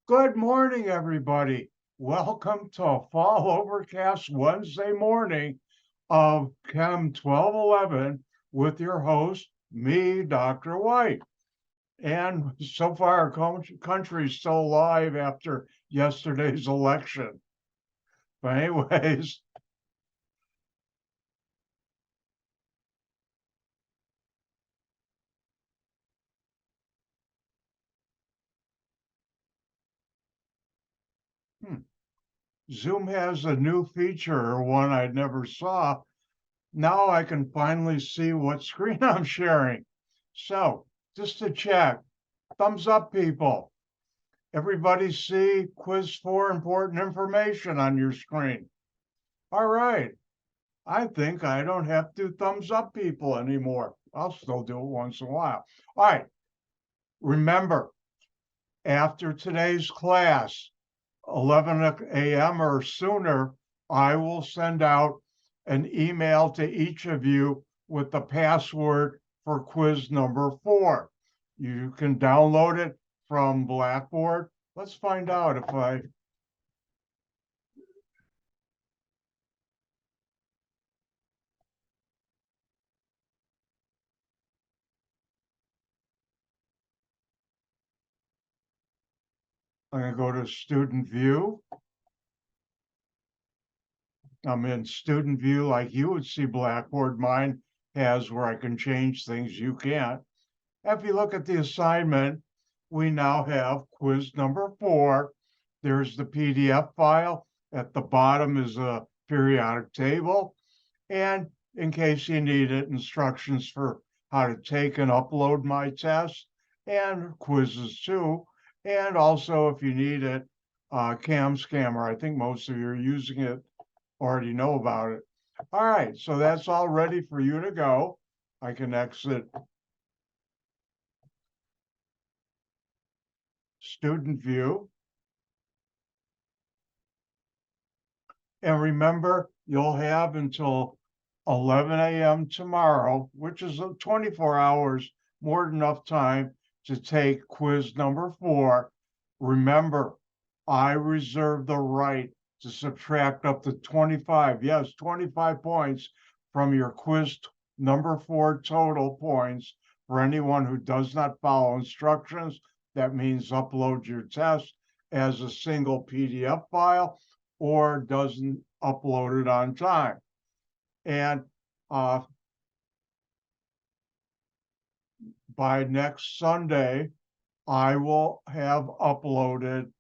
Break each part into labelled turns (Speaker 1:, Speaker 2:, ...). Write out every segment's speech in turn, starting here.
Speaker 1: Good morning, everybody. Welcome to a fall overcast Wednesday morning of Chem 1211 with your host, me, Dr. White. And so far, our country is still alive after yesterday's election. But, anyways, Zoom has a new feature, one I never saw. Now I can finally see what screen I'm sharing. So, just to check, thumbs up, people. Everybody see quiz 4 important information on your screen. All right. I think I don't have to thumbs up people anymore. I'll still do it once in a while. All right. Remember, after today's class, 11 a.m. or sooner, I will send out an email to each of you with the password for quiz number 4. You can download it from Blackboard. Let's find out if I'm going to go to student view. I'm in student view like you would see Blackboard. Mine has where I can change things you can't. If you look at the assignment, we now have quiz number 4. There's the PDF file. At the bottom is a periodic table. And in case you need it, instructions for how to take and upload my test and quizzes too. And also, if you need it, Cam Scammer. I think most of you are using it, already know about it. All right, so that's all ready for you to go. I can exit student view. And remember, you'll have until 11 a.m. tomorrow, which is 24 hours, more than enough time to take quiz number 4. Remember, I reserve the right to subtract up to 25, yes, 25 points from your quiz number 4 total points for anyone who does not follow instructions. That means upload your test as a single PDF file or doesn't upload it on time. And by next Sunday, I will have uploaded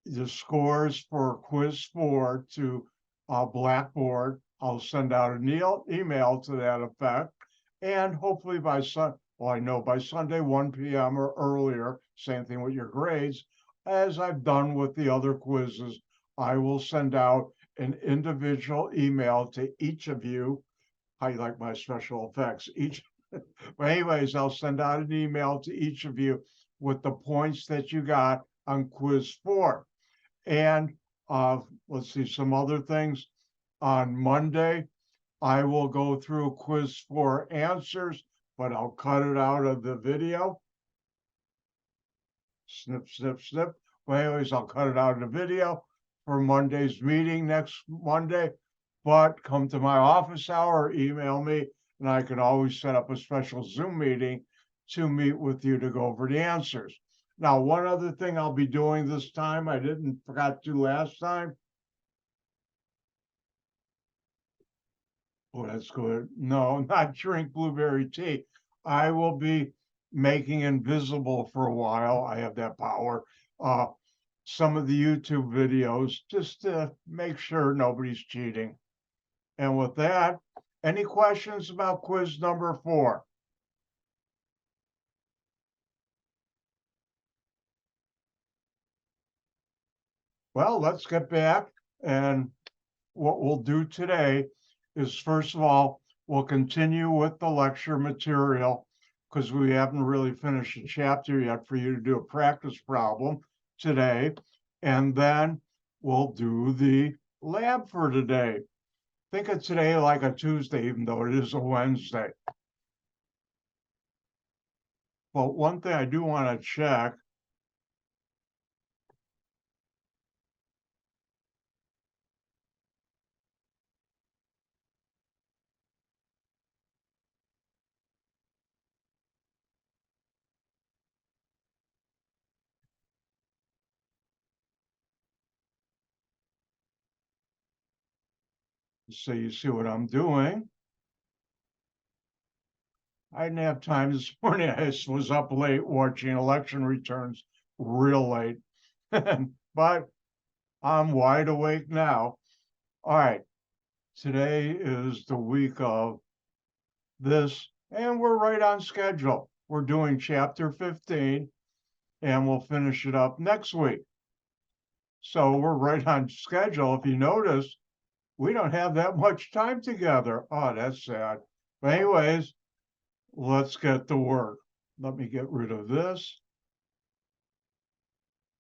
Speaker 1: the scores for quiz 4 to Blackboard. I'll send out an email to that effect. And hopefully by by Sunday, 1 p.m. or earlier, same thing with your grades, as I've done with the other quizzes, I will send out an individual email to each of you. How you like my special effects? But anyways, I'll send out an email to each of you with the points that you got on quiz 4. And let's see some other things. On Monday, I will go through quiz 4 answers, but I'll cut it out of the video. Snip, snip, snip. But anyways, I'll cut it out of the video for Monday's meeting next Monday. But come to my office hour, email me, and I can always set up a special Zoom meeting to meet with you to go over the answers. Now, one other thing I'll be doing this time, I didn't forgot to last time. Oh, that's good. No, not drink blueberry tea. I will be making invisible for a while. I have that power. Some of the YouTube videos just to make sure nobody's cheating. And with that, any questions about quiz number 4? Well, let's get back. And what we'll do today is, first of all, we'll continue with the lecture material because we haven't really finished a chapter yet for you to do a practice problem today. And then we'll do the lab for today. Think of today like a Tuesday, even though it is a Wednesday. But one thing I do want to check So you see what I'm doing. I didn't have time this morning. I was up late watching election returns real late, but I'm wide awake now. All right, today is the week of this, and we're right on schedule. We're doing chapter 15, and we'll finish it up next week. So we're right on schedule. If you notice, we don't have that much time together. Oh, that's sad. But anyways, let's get to work. Let me get rid of this.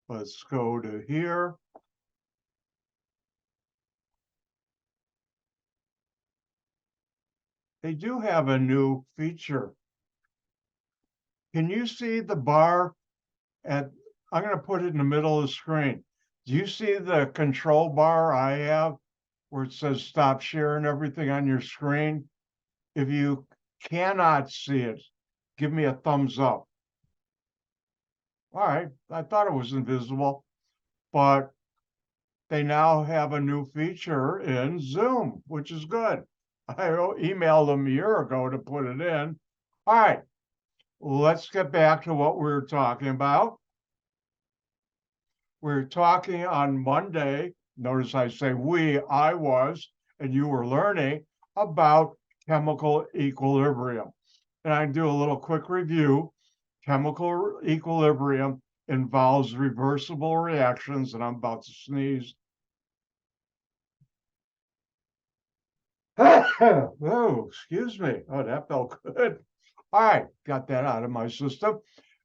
Speaker 1: Let's go to here. They do have a new feature. Can you see the bar at, I'm going to put it in the middle of the screen. Do you see the control bar I have where it says stop sharing everything on your screen? If you cannot see it, give me a thumbs up. All right, I thought it was invisible, but they now have a new feature in Zoom, which is good. I emailed them a year ago to put it in. All right, let's get back to what we were talking about. We were talking on Monday. Notice I say we, I was, and you were learning about chemical equilibrium. And I do a little quick review. Chemical equilibrium involves reversible reactions, and I'm about to sneeze. Oh, excuse me. Oh, that felt good. All right, got that out of my system.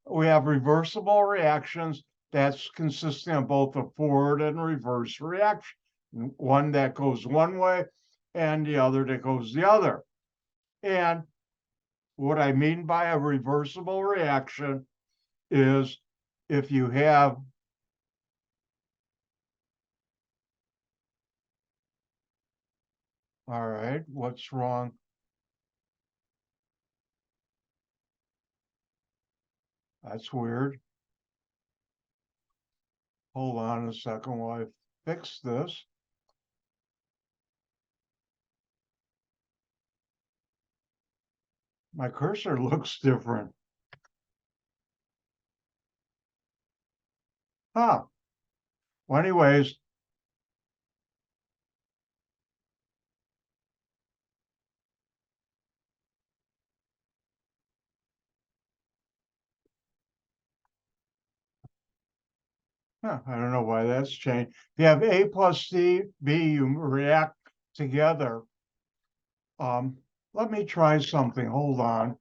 Speaker 1: We have reversible reactions that's consisting of both a forward and reverse reaction. One that goes one way and the other that goes the other. And what I mean by a reversible reaction is if you have all right, what's wrong? That's weird. Hold on a second while I fix this. My cursor looks different. Huh. Well, anyways, huh, I don't know why that's changed. If you have A plus C, B, you react together. Let me try something. Hold on.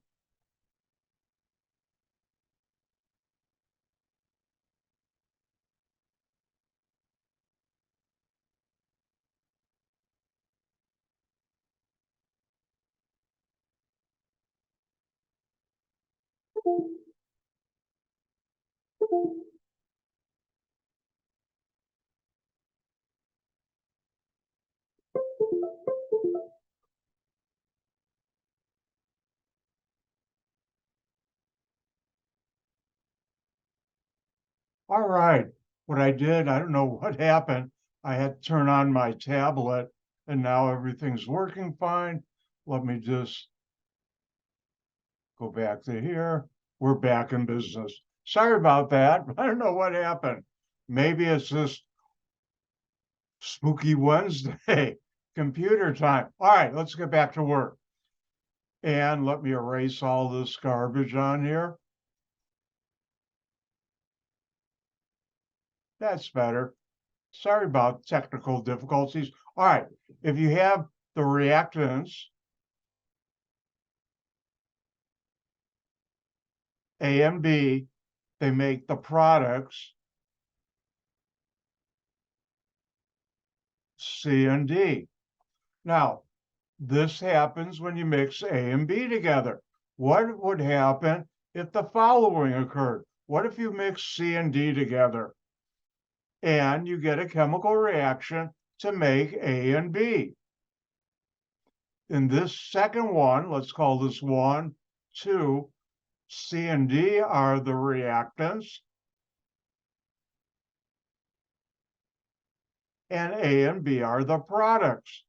Speaker 1: All right. What I did, I don't know what happened. I had to turn on my tablet and now everything's working fine. Let me just go back to here. We're back in business. Sorry about that. I don't know what happened. Maybe it's just spooky Wednesday, computer time. All right, let's get back to work. And let me erase all this garbage on here. That's better. Sorry about technical difficulties. All right, if you have the reactants, A and B, they make the products, C and D. Now, this happens when you mix A and B together. What would happen if the following occurred? What if you mix C and D together and you get a chemical reaction to make A and B? In this second one, let's call this 1, 2, C and D are the reactants, and A and B are the products.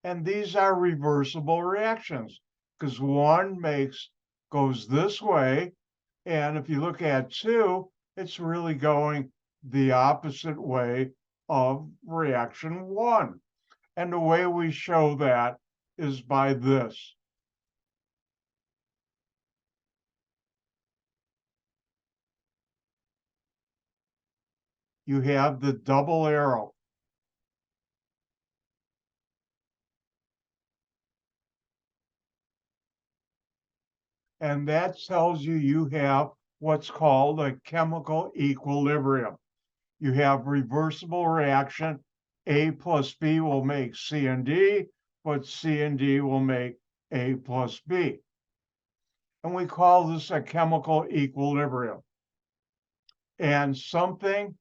Speaker 1: And these are reversible reactions because one goes this way. And if you look at two, it's really going the opposite way of reaction one. And the way we show that is by this. You have the double arrow. And that tells you have what's called a chemical equilibrium. You have reversible reaction. A plus B will make C and D, but C and D will make A plus B. And we call this a chemical equilibrium. And something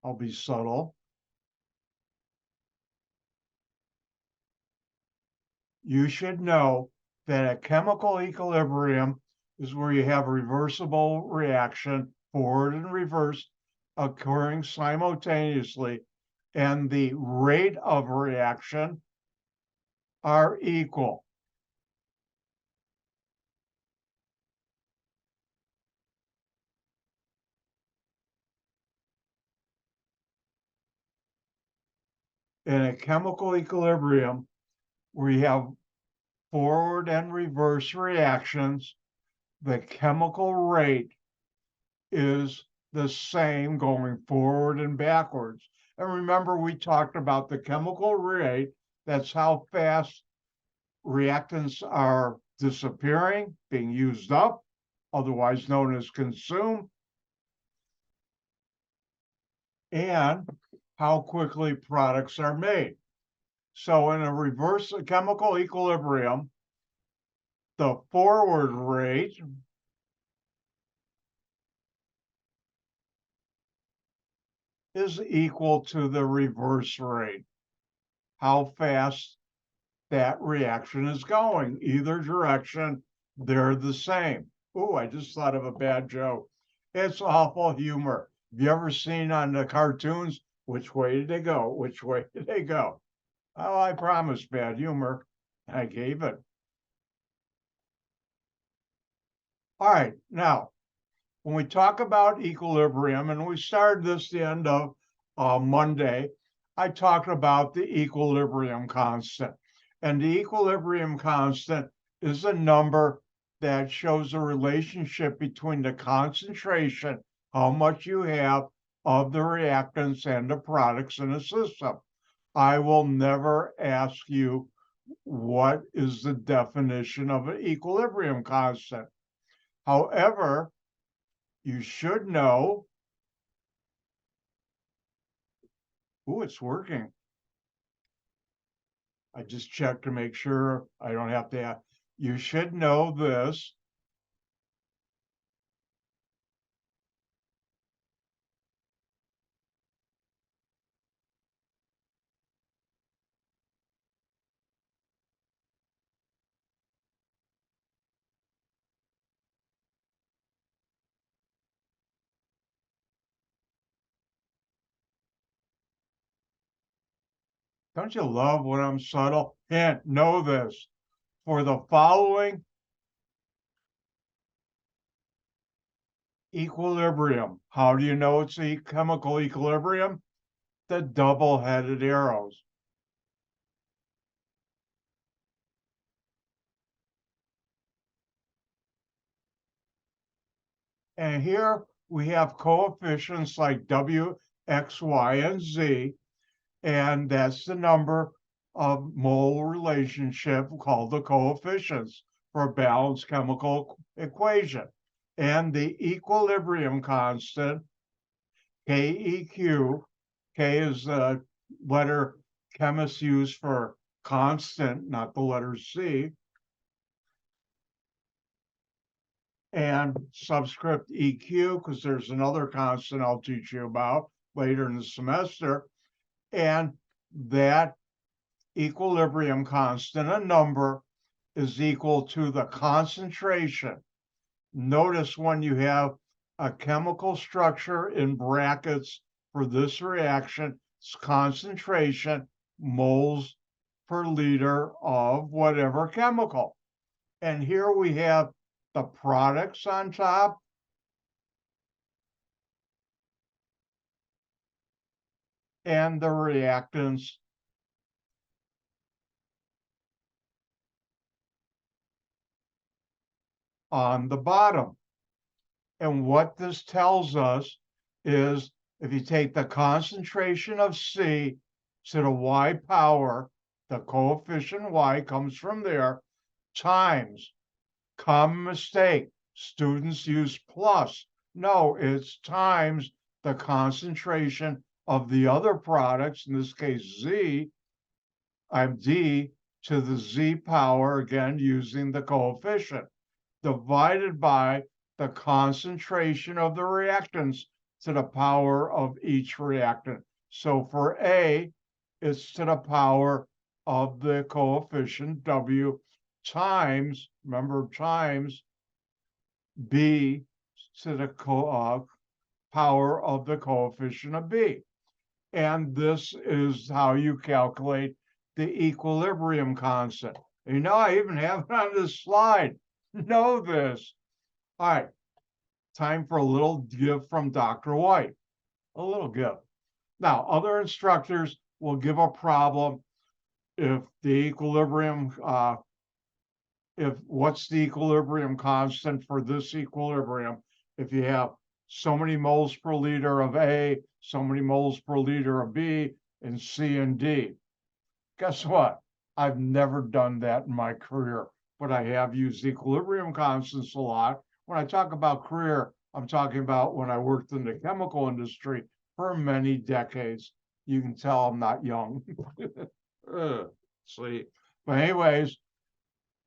Speaker 1: I'll be subtle. You should know that a chemical equilibrium is where you have reversible reaction, forward and reverse, occurring simultaneously, and the rate of reaction are equal. In a chemical equilibrium, we have forward and reverse reactions. The chemical rate is the same going forward and backwards. And remember, we talked about the chemical rate. That's how fast reactants are disappearing, being used up, otherwise known as consumed, and how quickly products are made. So in a reverse chemical equilibrium, the forward rate is equal to the reverse rate, how fast that reaction is going. Either direction, they're the same. Oh, I just thought of a bad joke. It's awful humor. Have you ever seen on the cartoons, which way did they go? Which way did they go? Oh, I promised bad humor. I gave it. All right, now, when we talk about equilibrium, and we started this the end of Monday, I talked about the equilibrium constant. And the equilibrium constant is a number that shows a relationship between the concentration, how much you have of the reactants and the products in a system. I will never ask you what is the definition of an equilibrium constant. However, you should know. Oh, it's working. I just checked to make sure I don't have to ask. You should know this. Don't you love when I'm subtle? Hint, know this. For the following equilibrium, how do you know it's a chemical equilibrium? The double-headed arrows. And here we have coefficients like W, X, Y, and Z, and that's the number of mole relationship called the coefficients for a balanced chemical equation. And the equilibrium constant, KEQ, K is the letter chemists use for constant, not the letter C, and subscript EQ, because there's another constant I'll teach you about later in the semester. And that equilibrium constant, a number, is equal to the concentration Notice when you have a chemical structure in brackets for this reaction, it's concentration, moles per liter of whatever chemical. And here we have the products on top and the reactants on the bottom. And what this tells us is if you take the concentration of C to the Y power, the coefficient Y comes from there, times, common mistake, students use plus. No, it's times the concentration of the other products, in this case Z, I'm D to the Z power, again using the coefficient, divided by the concentration of the reactants to the power of each reactant. So for A, it's to the power of the coefficient W times, remember, times B to the power of the coefficient of B. And this is how you calculate the equilibrium constant. You know, I even have it on this slide. Know this. All right, time for a little give from Dr. White. A little give. Now, other instructors will give a problem if the equilibrium, if what's the equilibrium constant for this equilibrium? If you have so many moles per liter of A, so many moles per liter of B, and C and D. Guess what? I've never done that in my career, but I have used equilibrium constants a lot. When I talk about career, I'm talking about when I worked in the chemical industry for many decades. You can tell I'm not young. See, but anyways,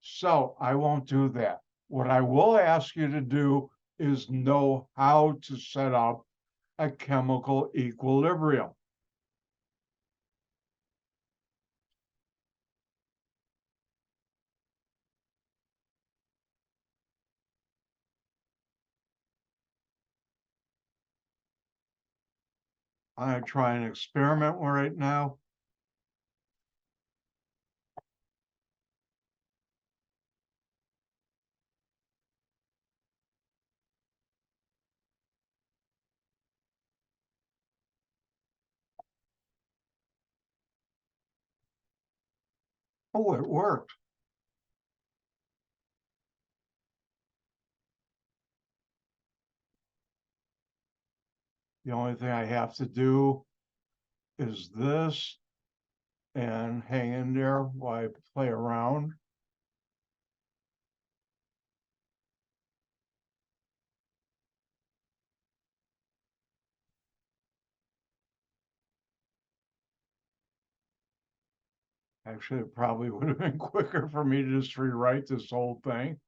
Speaker 1: so I won't do that. What I will ask you to do is know how to set up a chemical equilibrium. I'm going to try an experiment right now. Oh, it worked. The only thing I have to do is this and hang in there while I play around. Actually, it probably would have been quicker for me to just rewrite this whole thing,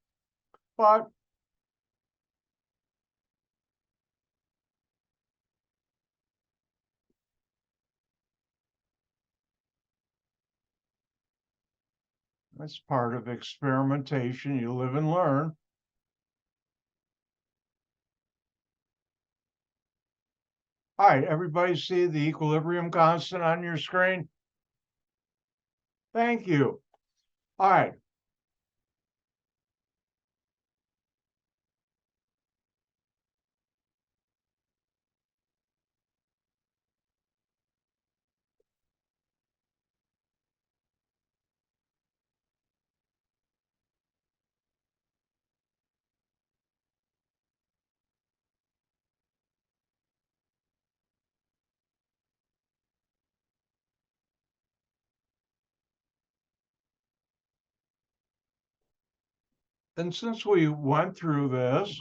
Speaker 1: but that's part of experimentation. You live and learn. All right, everybody see the equilibrium constant on your screen? Thank you. All right. And since we went through this,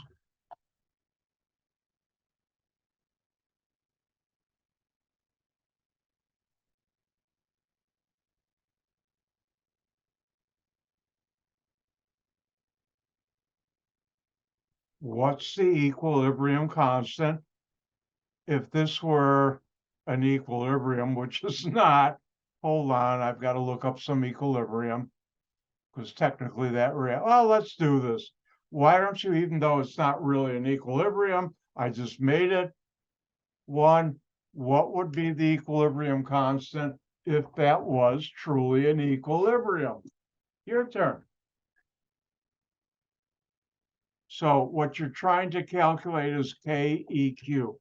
Speaker 1: what's the equilibrium constant? If this were an equilibrium, which is not, hold on, I've got to look up some equilibrium because technically that well, let's do this. why don't you, even though it's not really an equilibrium, I just made it one, what would be the equilibrium constant if that was truly an equilibrium? Your turn. So what you're trying to calculate is KEQ.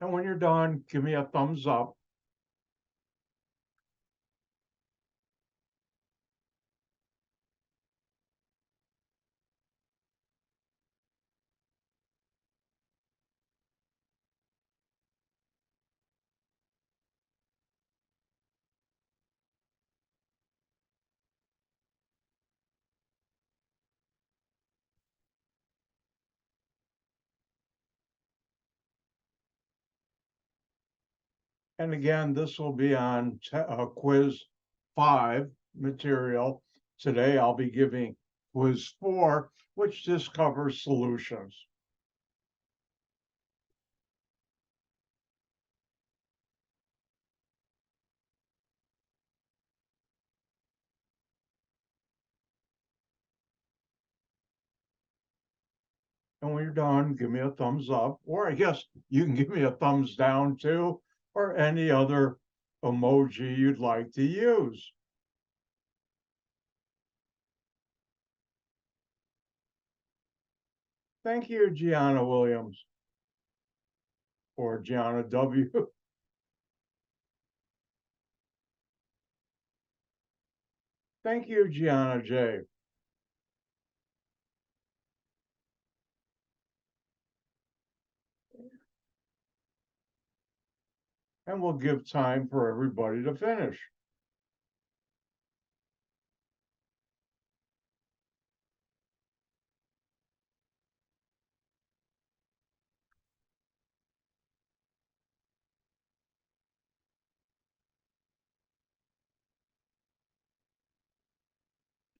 Speaker 1: And when you're done, give me a thumbs up. And again, this will be on quiz 5 material. Today I'll be giving quiz 4, which just covers solutions. And when you're done, give me a thumbs up, or I guess you can give me a thumbs down too, or any other emoji you'd like to use. Thank you, Gianna Williams, or Gianna W. Thank you, Gianna J. And we'll give time for everybody to finish.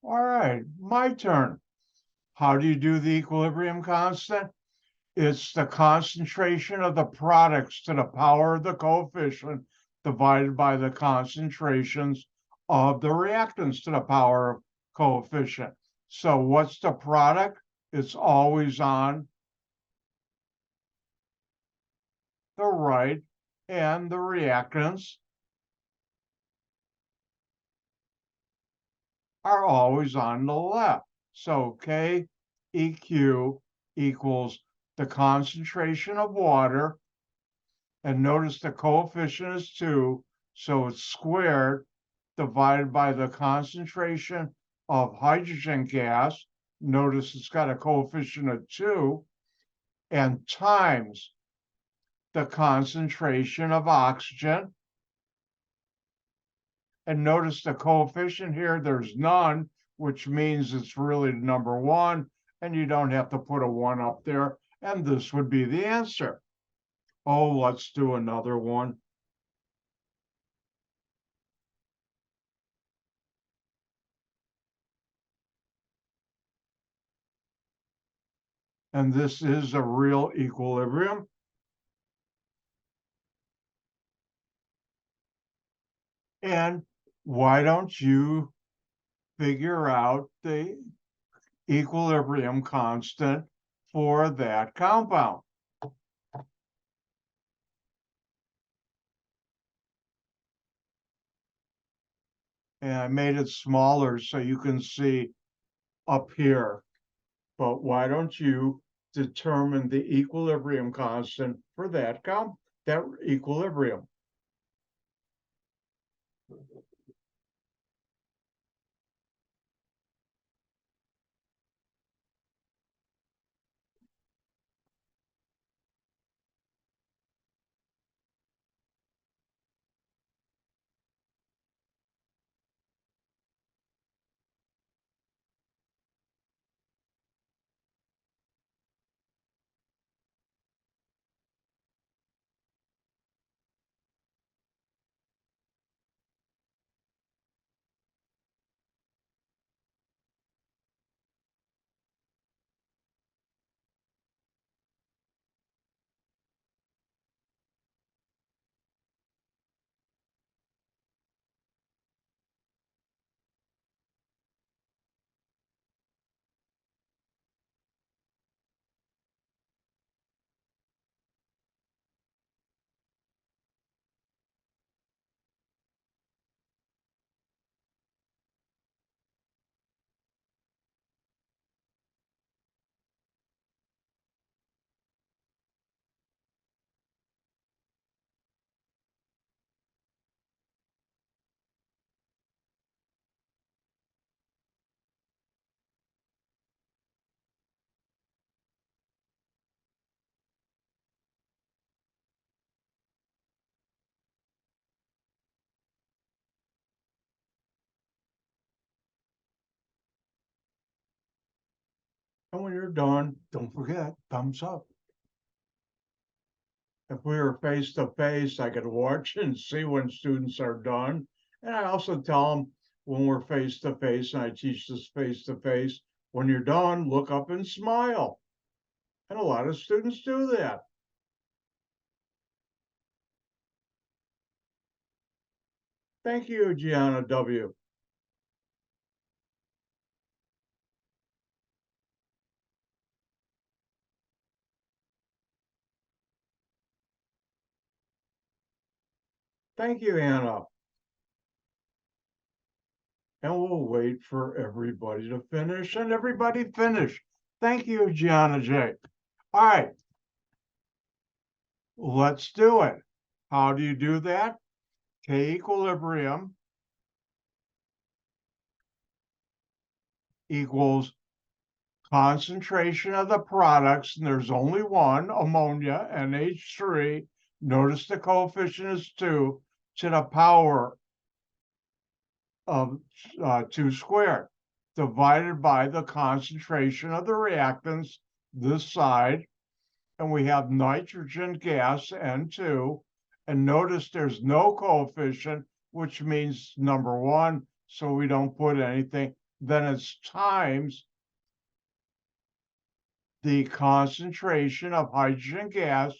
Speaker 1: All right, my turn. How do you do the equilibrium constant? It's the concentration of the products to the power of the coefficient divided by the concentrations of the reactants to the power of coefficient. So what's the product? It's always on the right, and the reactants are always on the left. So KEQ equals the concentration of water, and notice the coefficient is 2, so it's squared divided by the concentration of hydrogen gas. Notice it's got a coefficient of 2, and times the concentration of oxygen. And notice the coefficient here, there's none, which means it's really number 1, and you don't have to put a 1 up there, and this would be the answer. Oh, let's do another one. And this is a real equilibrium. And why don't you figure out the equilibrium constant for that compound? And I made it smaller so you can see up here. But why don't you determine the equilibrium constant for that equilibrium? And when you're done, don't forget, thumbs up. If we were face to face, I could watch and see when students are done. And I also tell them when we're face to face, and I teach this face to face, when you're done, look up and smile. And a lot of students do that. Thank you, Gianna W. Thank you, Anna. And we'll wait for everybody to finish, and everybody finish. Thank you, Gianna J. All right, let's do it. How do you do that? K equilibrium equals concentration of the products, and there's only one, ammonia, NH3. Notice the coefficient is 2 to the power of 2 squared, divided by the concentration of the reactants, this side, and we have nitrogen gas, N2, and notice there's no coefficient, which means number 1, so we don't put anything. Then it's times the concentration of hydrogen gas,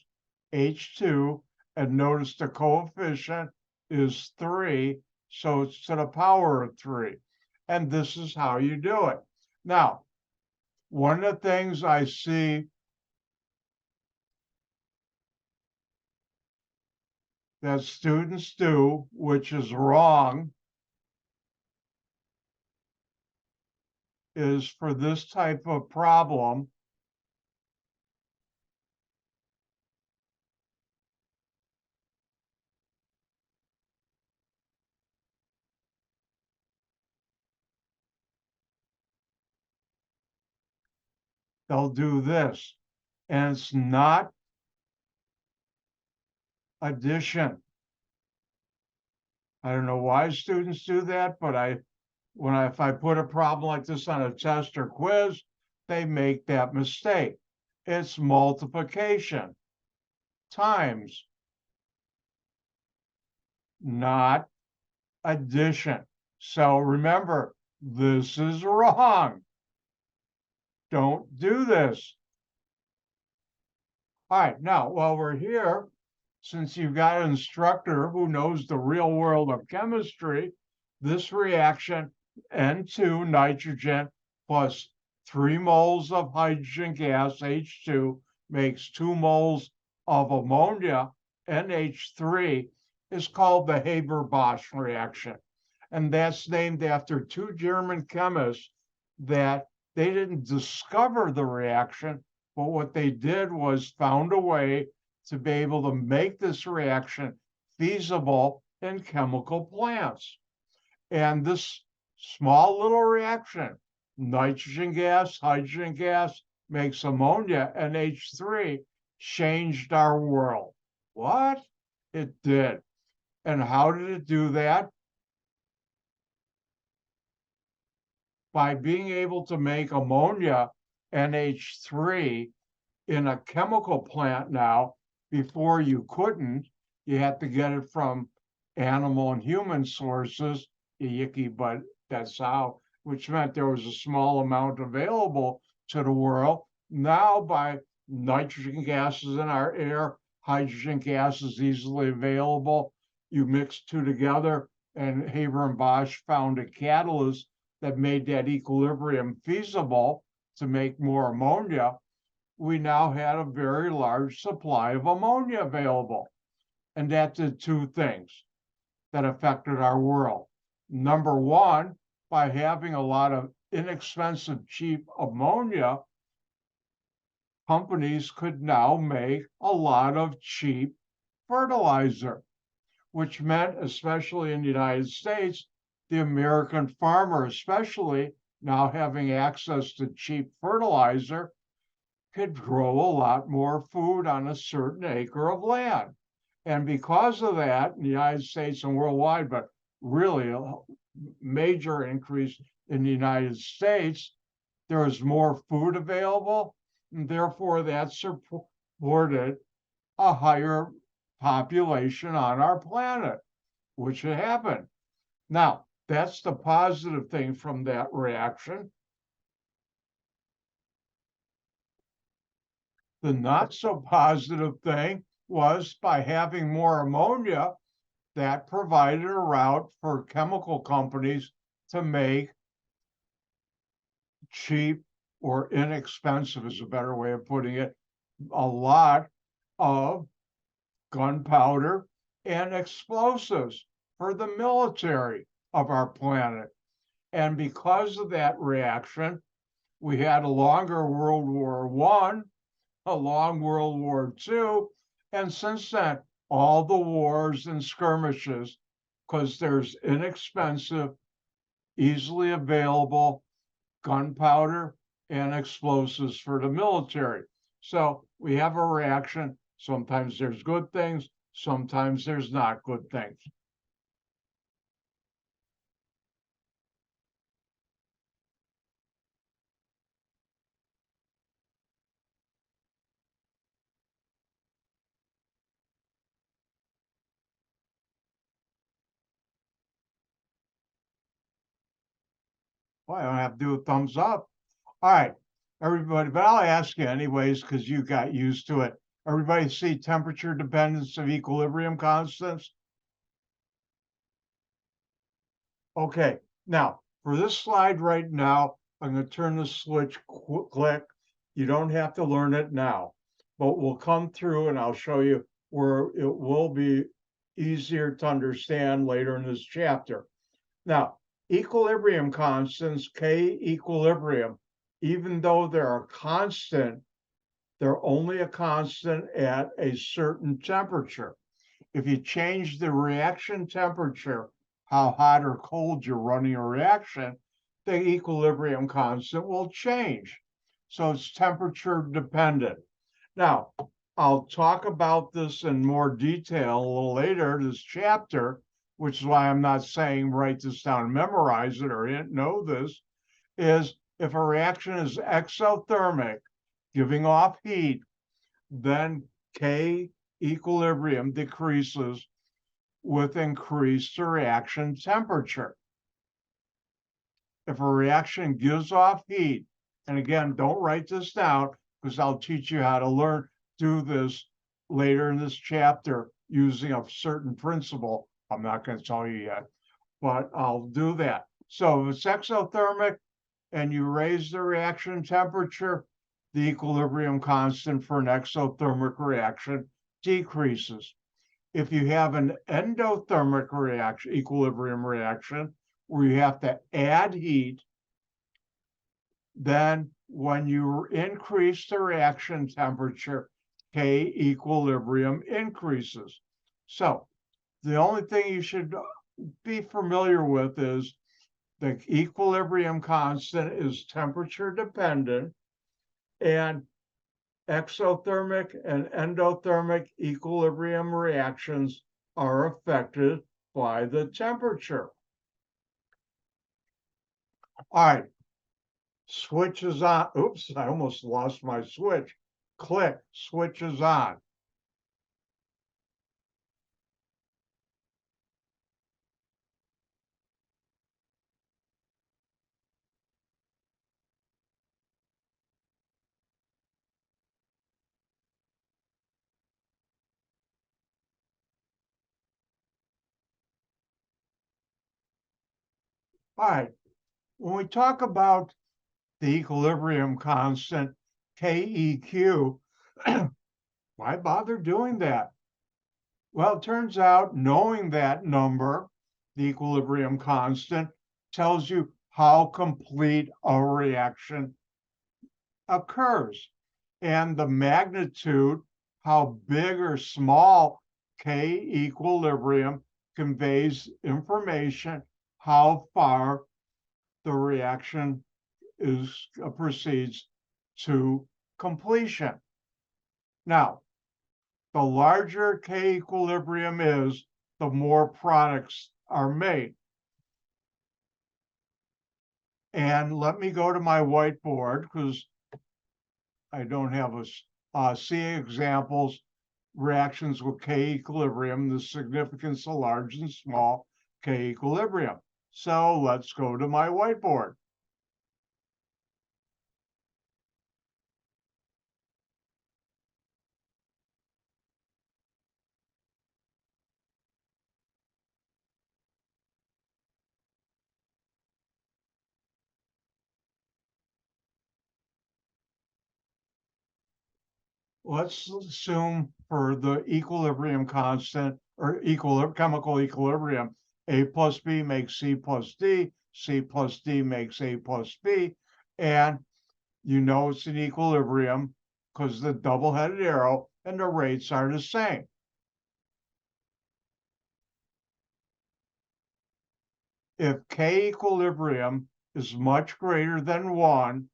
Speaker 1: H2, and notice the coefficient is 3, so it's to the power of 3. And this is how you do it. Now, one of the things I see that students do, which is wrong, is for this type of problem, they'll do this. And it's not addition. I don't know why students do that, but if I put a problem like this on a test or quiz, they make that mistake. It's multiplication times, not addition. So remember, this is wrong. Don't do this. All right, now while we're here, since you've got an instructor who knows the real world of chemistry, this reaction, N2 nitrogen plus 3 moles of hydrogen gas, H2, makes 2 moles of ammonia, NH3, is called the Haber-Bosch reaction. And that's named after 2 German chemists that they didn't discover the reaction, but what they did was found a way to be able to make this reaction feasible in chemical plants. And this small little reaction, nitrogen gas, hydrogen gas, makes ammonia, NH3, changed our world. What? It did. And how did it do that? By being able to make ammonia, NH3, in a chemical plant now. Before you couldn't, you had to get it from animal and human sources, yicky, but that's how, which meant there was a small amount available to the world. Now, by nitrogen gases in our air, hydrogen gas is easily available. You mix 2 together, and Haber and Bosch found a catalyst that made that equilibrium feasible to make more ammonia. We now had a very large supply of ammonia available. And that did 2 things that affected our world. Number 1, by having a lot of inexpensive, cheap ammonia, companies could now make a lot of cheap fertilizer, which meant, especially in the United States, the American farmer, especially now having access to cheap fertilizer, could grow a lot more food on a certain acre of land. And because of that, in the United States and worldwide, but really a major increase in the United States, there is more food available, and therefore that supported a higher population on our planet, which had happened. Now, that's the positive thing from that reaction. The not so positive thing was by having more ammonia, that provided a route for chemical companies to make cheap or inexpensive, is a better way of putting it, a lot of gunpowder and explosives for the military of our planet. And because of that reaction, we had a longer World War I, a long World War II, and since then, all the wars and skirmishes, because there's inexpensive, easily available gunpowder and explosives for the military. So we have a reaction. Sometimes there's good things, sometimes there's not good things. Well, I don't have to do a thumbs up. All right, everybody, but I'll ask you anyways, because you got used to it. Everybody see temperature dependence of equilibrium constants? Okay, now for this slide right now, I'm going to turn the switch, click. You don't have to learn it now, but we'll come through and I'll show you where it will be easier to understand later in this chapter. Now, equilibrium constants, K equilibrium, even though they're a constant, they're only a constant at a certain temperature. If you change the reaction temperature, how hot or cold you're running a reaction, the equilibrium constant will change. So it's temperature dependent. Now, I'll talk about this in more detail a little later, this chapter, which is why I'm not saying write this down and memorize it or know this, is if a reaction is exothermic, giving off heat, then K equilibrium decreases with increased reaction temperature. If a reaction gives off heat, and again, don't write this down because I'll teach you how to do this later in this chapter using a certain principle. I'm not going to tell you yet, but I'll do that. So if it's exothermic and you raise the reaction temperature, the equilibrium constant for an exothermic reaction decreases. If you have an endothermic reaction, equilibrium reaction, where you have to add heat, then when you increase the reaction temperature, K equilibrium increases. So the only thing you should be familiar with is the equilibrium constant is temperature dependent, and exothermic and endothermic equilibrium reactions are affected by the temperature. All right, switch is on. Oops, I almost lost my switch. Click, switch is on. All right, when we talk about the equilibrium constant, KEQ, why bother doing that? Well, it turns out knowing that number, the equilibrium constant, tells you how complete a reaction occurs. And the magnitude, how big or small K equilibrium conveys information, how far the reaction proceeds to completion. Now, the larger K equilibrium is, the more products are made. And let me go to my whiteboard because I don't have see examples, reactions with K equilibrium, the significance of large and small K equilibrium. So let's go to my whiteboard. Let's assume for the equilibrium constant or chemical equilibrium, A plus B makes C plus D, C plus D makes A plus B, and you know it's an equilibrium because the double-headed arrow and the rates are the same. If K equilibrium is much greater than 1,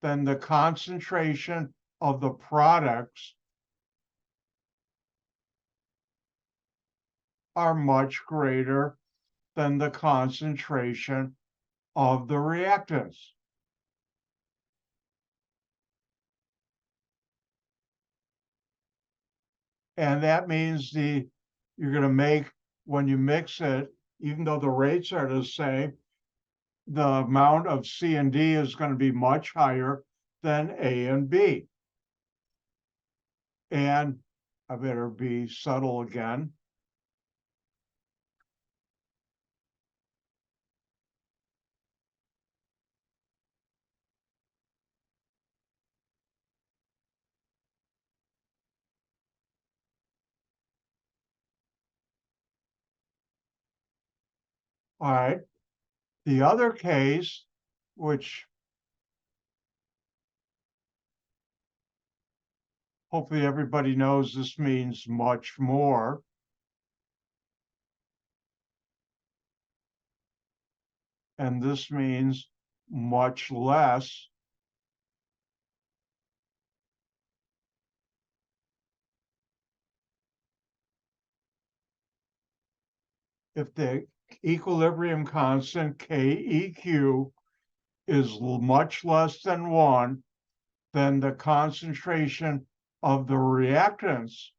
Speaker 1: then the concentration of the products are much greater than the concentration of the reactants. And that means you're going to make, when you mix it, even though the rates are the same, the amount of C and D is going to be much higher than A and B. And I better be subtle again. All right. The other case, which hopefully everybody knows this means much more. And this means much less. If the equilibrium constant KEQ is much less than 1, then the concentration of the reactants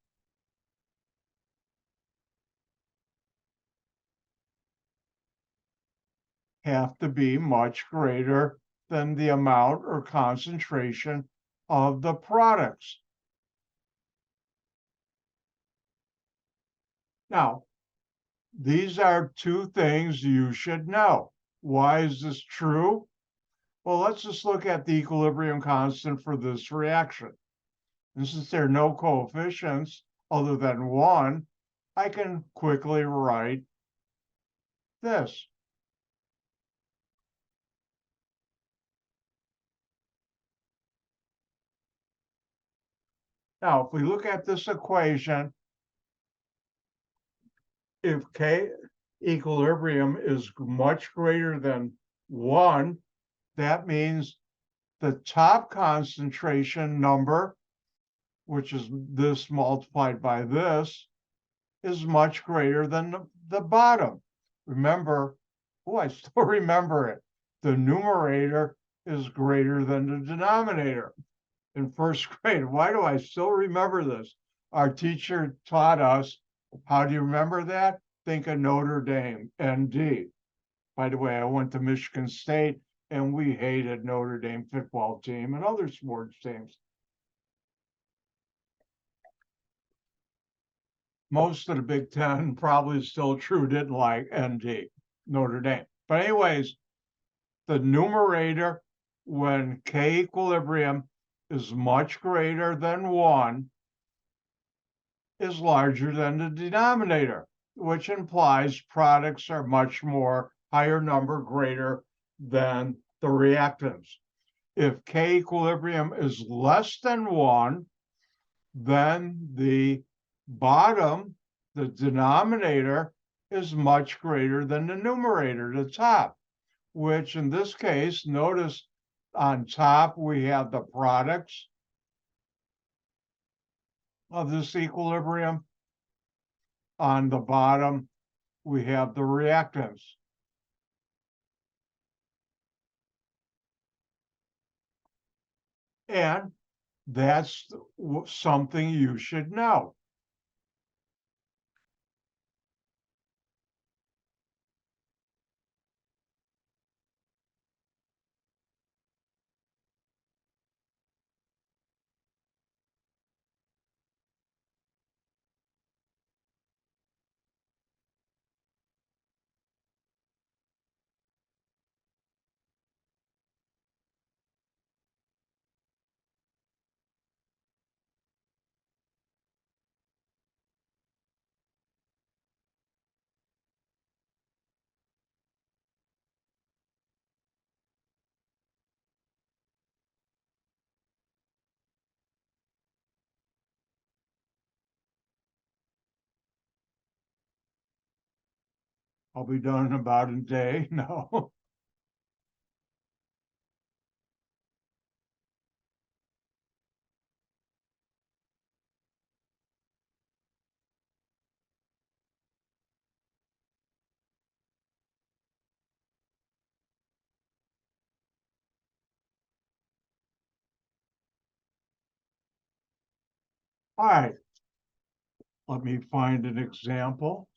Speaker 1: have to be much greater than the amount or concentration of the products. Now, these are two things you should know. Why is this true? Well, let's just look at the equilibrium constant for this reaction. And since there are no coefficients other than 1, I can quickly write this. Now, if we look at this equation, if K equilibrium is much greater than 1, that means the top concentration number, which is this multiplied by this, is much greater than the bottom. Remember, I still remember it. The numerator is greater than the denominator in first grade. Why do I still remember this? Our teacher taught us, how do you remember that? Think of Notre Dame, ND. By the way, I went to Michigan State and we hated Notre Dame football team and other sports teams. Most of the Big Ten, probably still true, didn't like ND, Notre Dame. But anyways, the numerator, when K equilibrium is much greater than 1, is larger than the denominator, which implies products are much more higher number greater than the reactants. If K equilibrium is less than 1, then the bottom, the denominator, is much greater than the numerator, the top, which in this case, notice on top we have the products of this equilibrium. On the bottom, we have the reactants. And that's something you should know. I'll be done in about a day. No. All right, let me find an example.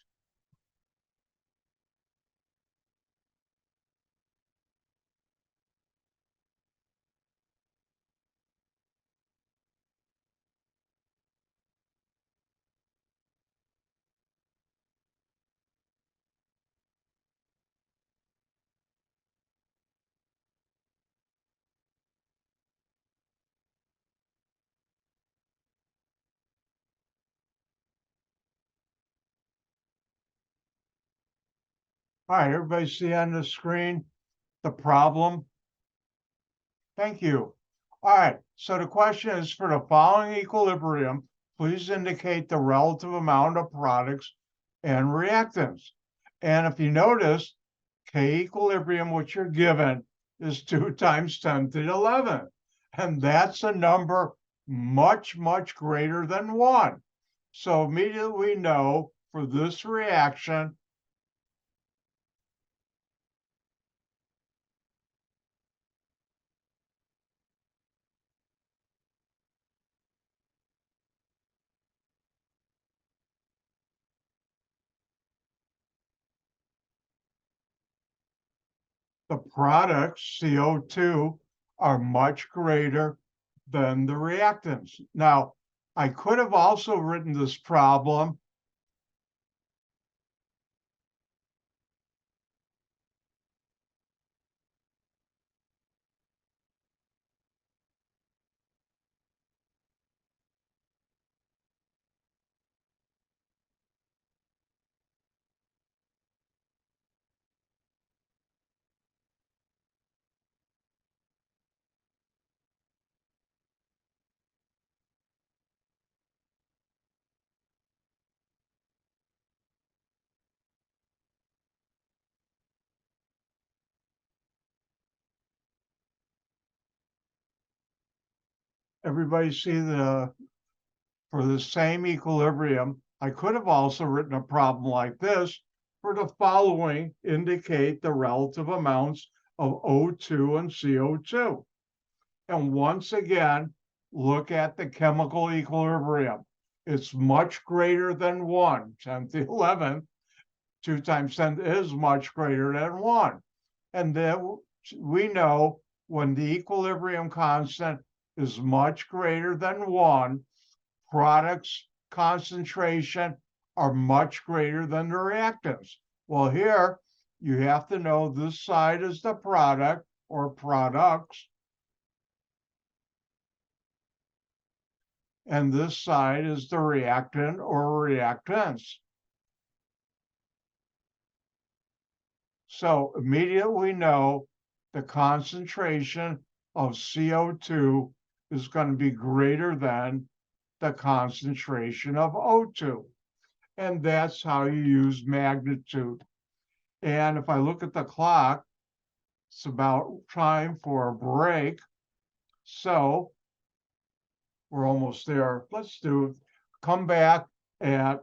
Speaker 1: All right, everybody see on the screen the problem? Thank you. All right, so the question is, for the following equilibrium, please indicate the relative amount of products and reactants. And if you notice, K equilibrium, which you're given, is 2 times 10 to the 11th. And that's a number much, much greater than 1. So immediately we know for this reaction, the products, CO2, are much greater than the reactants. Now, I could have also written this problem everybody see for the same equilibrium, I could have also written a problem like this. For the following, indicate the relative amounts of O2 and CO2. And once again, look at the chemical equilibrium. It's much greater than 1, 10 to the 11th. 2 times 10 is much greater than 1. And then we know when the equilibrium constant is much greater than 1, products concentration are much greater than the reactants. Well, here you have to know this side is the product or products, and this side is the reactant or reactants. So immediately we know the concentration of CO2 is going to be greater than the concentration of O2. And that's how you use magnitude. And if I look at the clock, it's about time for a break. So we're almost there. Let's come back at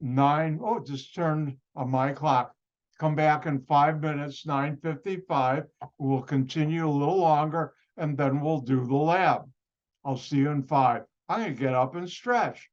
Speaker 1: 9. Oh, it just turned on my clock. Come back in 5 minutes, 9:55. We'll continue a little longer. and then we'll do the lab. I'll see you in 5. I'm going to get up and stretch.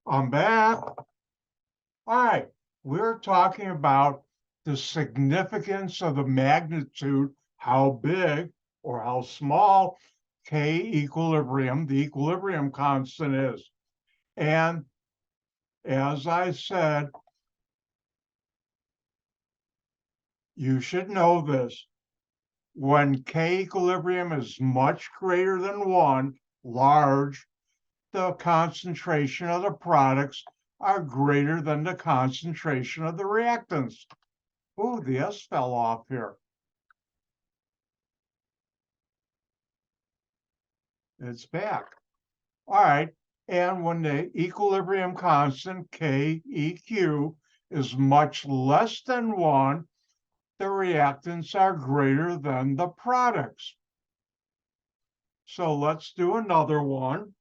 Speaker 1: I'm back. All right, we're talking about the significance of the magnitude, how big or how small K equilibrium, the equilibrium constant is. And as I said, you should know this. When K equilibrium is much greater than 1, large, the concentration of the products are greater than the concentration of the reactants. Ooh, the S fell off here. It's back. All right. And when the equilibrium constant, KEQ, is much less than 1, the reactants are greater than the products. So let's do another one.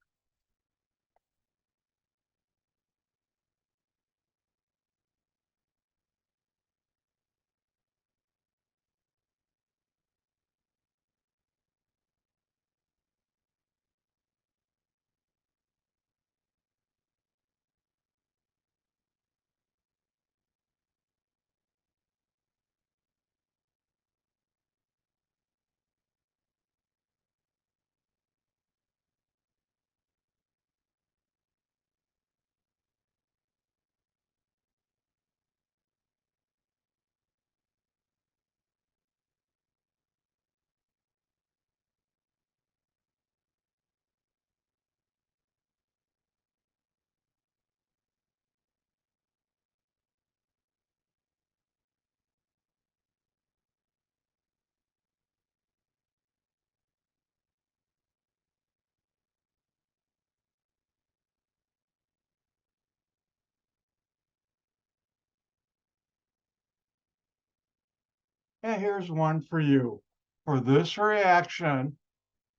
Speaker 1: And here's one for you. For this reaction,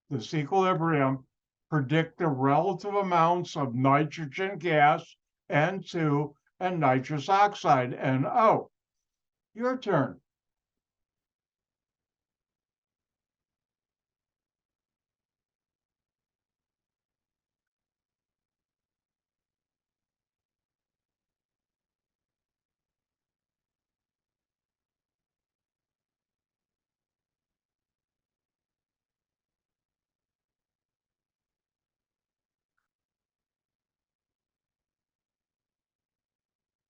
Speaker 1: this equilibrium, predict the relative amounts of nitrogen gas, N2, and nitrous oxide, NO. Your turn.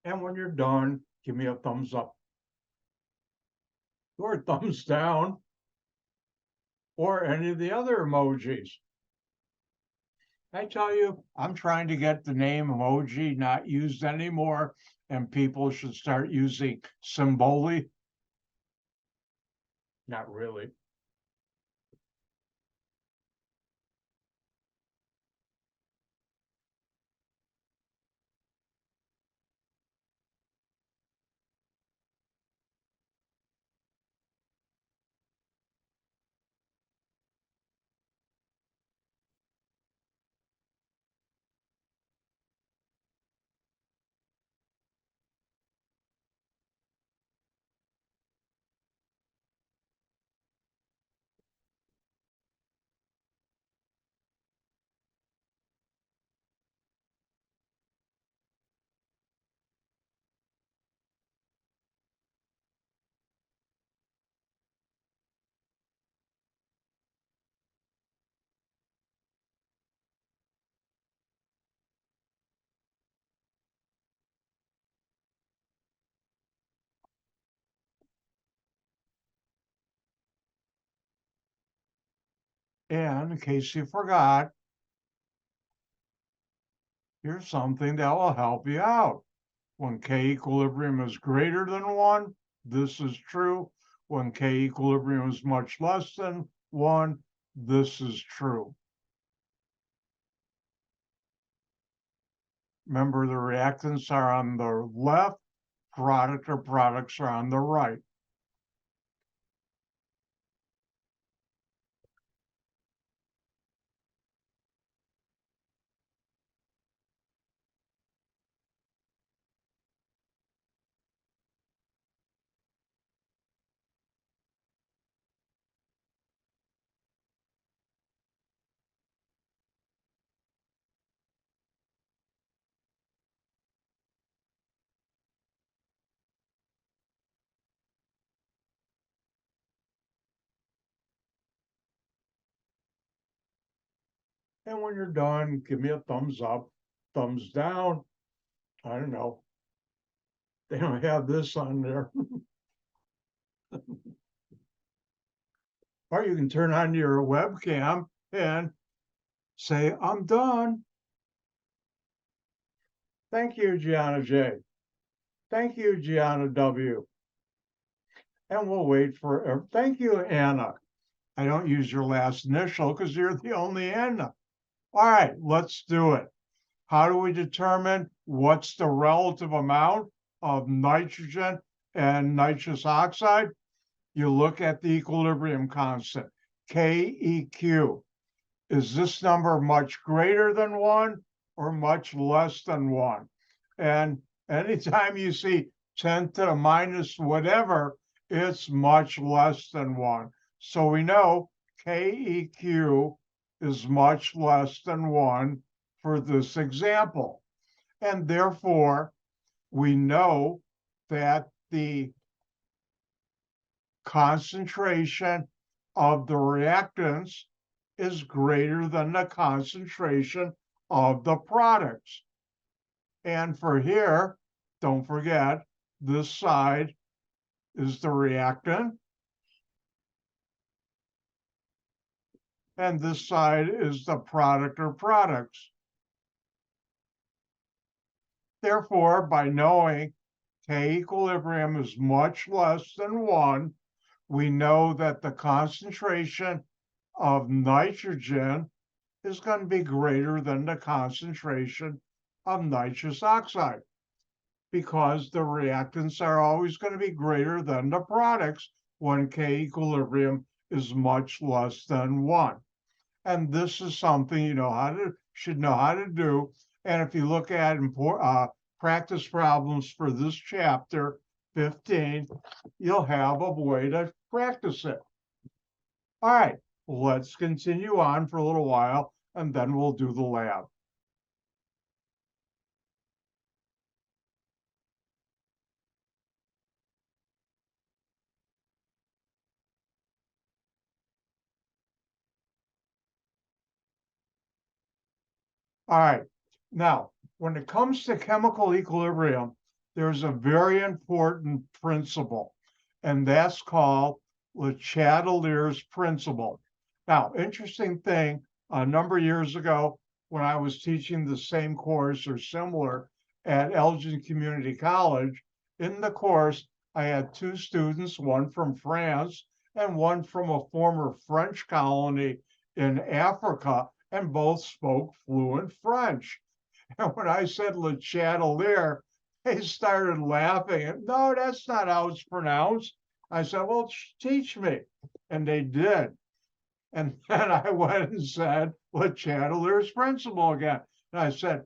Speaker 1: And when you're done, give me a thumbs up or a thumbs down or any of the other emojis. I tell you, I'm trying to get the name emoji not used anymore, and people should start using symboli. Not really. And in case you forgot, here's something that will help you out. When K equilibrium is greater than 1, this is true. When K equilibrium is much less than 1, this is true. Remember, the reactants are on the left, product or products are on the right. And when you're done, give me a thumbs up, thumbs down. I don't know. They don't have this on there. Or you can turn on your webcam and say, I'm done. Thank you, Gianna J. Thank you, Gianna W. And we'll wait for, thank you, Anna. I don't use your last initial because you're the only Anna. All right, let's do it. How do we determine what's the relative amount of nitrogen and nitrous oxide? You look at the equilibrium constant, KEQ. Is this number much greater than 1 or much less than 1? And anytime you see 10 to the minus whatever, it's much less than 1. So we know KEQ is much less than 1 for this example. And therefore, we know that the concentration of the reactants is greater than the concentration of the products. And for here, don't forget, this side is the reactant, and this side is the product or products. Therefore, by knowing K equilibrium is much less than 1, we know that the concentration of nitrogen is going to be greater than the concentration of nitrous oxide, because the reactants are always going to be greater than the products when K equilibrium is much less than 1. And this is something should know how to do. And if you look at practice problems for this chapter 15, you'll have a way to practice it. All right, let's continue on for a little while, and then we'll do the lab. All right, now, when it comes to chemical equilibrium, there's a very important principle, and that's called Le Chatelier's principle. Now, interesting thing, a number of years ago, when I was teaching the same course or similar at Elgin Community College, in the course, I had 2 students, one from France and one from a former French colony in Africa, and both spoke fluent French. And when I said Le Chatelier, they started laughing. No, that's not how it's pronounced. I said, well, teach me. And they did. And then I went and said, Le Chatelier's principle again. And I said,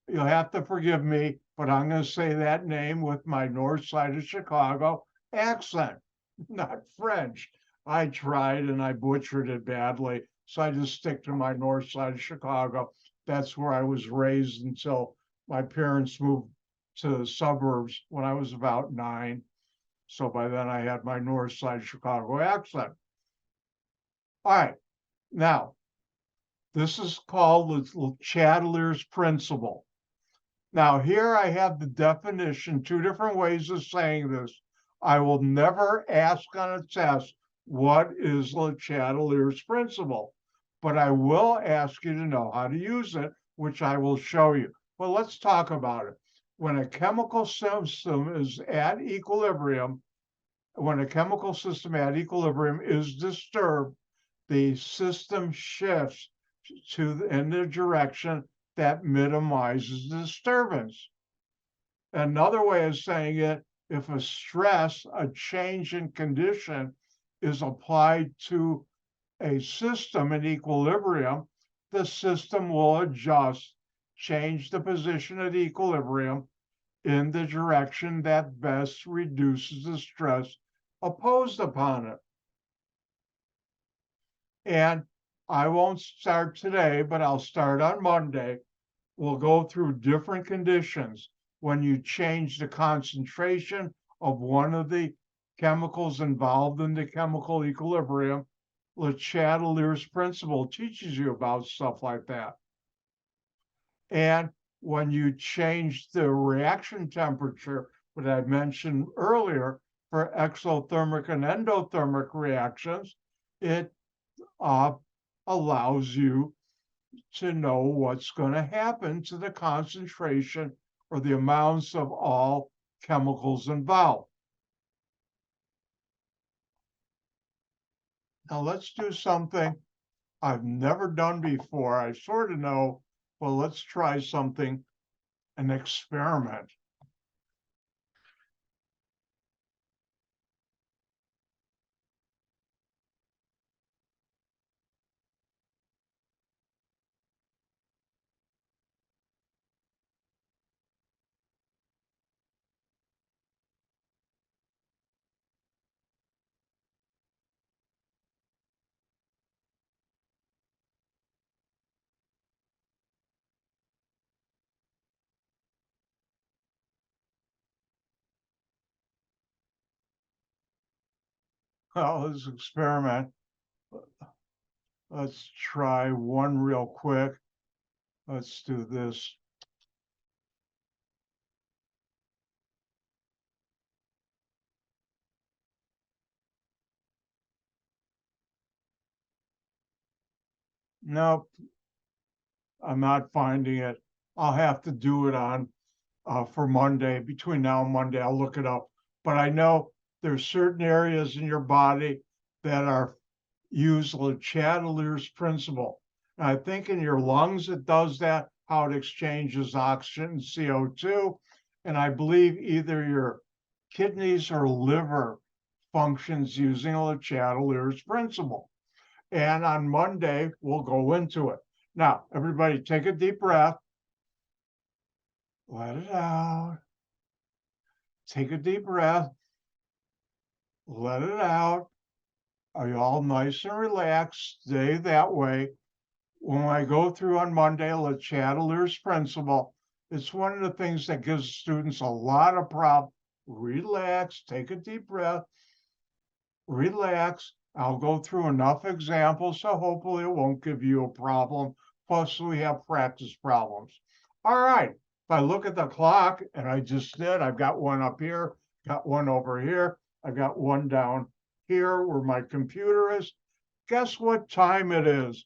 Speaker 1: you'll have to forgive me, but I'm going to say that name with my north side of Chicago accent, not French. I tried and I butchered it badly. So I just stick to my north side of Chicago. That's where I was raised until my parents moved to the suburbs when I was about 9. So by then I had my north side Chicago accent. All right, now this is called the Chatelier's principle. Now here I have the definition, 2 different ways of saying this. I will never ask on a test, what is Le Chatelier's principle? But I will ask you to know how to use it, which I will show you. Well, let's talk about it. When a chemical system is at equilibrium, when a chemical system at equilibrium is disturbed, the system shifts in the direction that minimizes the disturbance. Another way of saying it, if a stress, a change in condition, is applied to a system in equilibrium, the system will adjust, change the position at equilibrium in the direction that best reduces the stress opposed upon it. And I won't start today, but I'll start on Monday. We'll go through different conditions when you change the concentration of one of the chemicals involved in the chemical equilibrium. Le Chatelier's principle teaches you about stuff like that. And when you change the reaction temperature, what I mentioned earlier, for exothermic and endothermic reactions, it allows you to know what's going to happen to the concentration or the amounts of all chemicals involved. Now let's do something I've never done before. I sort of know, well, let's try something, an experiment. Well, this experiment, let's try one real quick. Let's do this. Nope, I'm not finding it. I'll have to do it on for Monday. Between now and Monday, I'll look it up. But I know there's certain areas in your body that are use Le Chatelier's principle. And I think in your lungs it does that, how it exchanges oxygen and CO2. And I believe either your kidneys or liver functions using Le Chatelier's principle. And on Monday, we'll go into it. Now, everybody take a deep breath. Let it out. Take a deep breath. Let it out. Are you all nice and relaxed? Stay that way. When I go through on Monday, Le Chatelier's principle, it's one of the things that gives students a lot of problems. Relax, take a deep breath, relax. I'll go through enough examples, so hopefully it won't give you a problem. Plus, we have practice problems. All right, if I look at the clock, and I just did, I've got one up here, got one over here, I've got one down here where my computer is. Guess what time it is?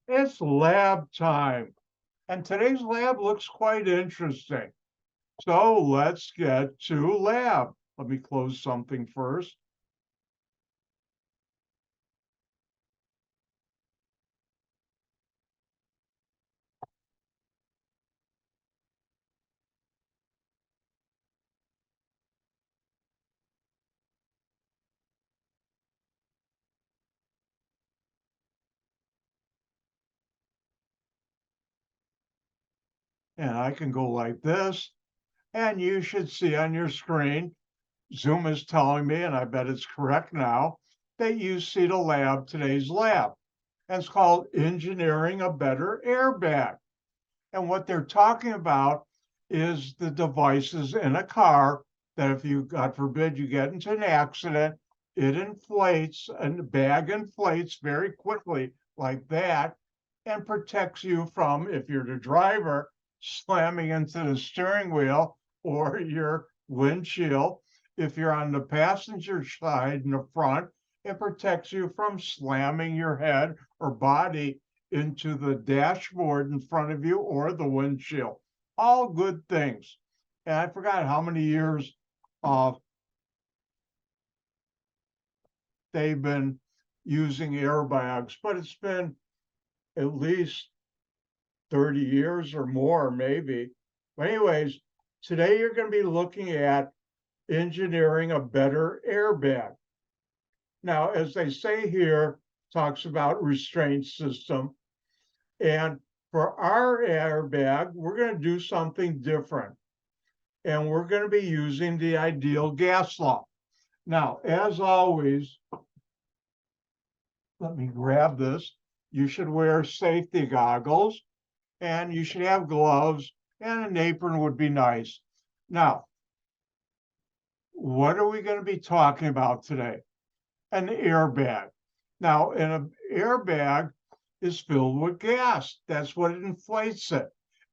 Speaker 1: It's lab time. And today's lab looks quite interesting. So let's get to lab. Let me close something first. And I can go like this. And you should see on your screen, Zoom is telling me, and I bet it's correct now, that you see the lab, today's lab. And it's called Engineering a Better Airbag. And what they're talking about is the devices in a car that if you, God forbid, you get into an accident, it inflates and the bag inflates very quickly like that and protects you from, if you're the driver, slamming into the steering wheel or your windshield. If you're on the passenger side in the front, it protects you from slamming your head or body into the dashboard in front of you or the windshield. All good things. And I forgot how many years they've been using airbags, but it's been at least 30 years or more, maybe. But anyways, today you're going to be looking at engineering a better airbag. Now, as they say here, talks about restraint system. And for our airbag, we're going to do something different. And we're going to be using the ideal gas law. Now, as always, let me grab this. You should wear safety goggles and you should have gloves and an apron would be nice. Now, what are we going to be talking about today? an airbag. Now, an airbag is filled with gas. That's what inflates it.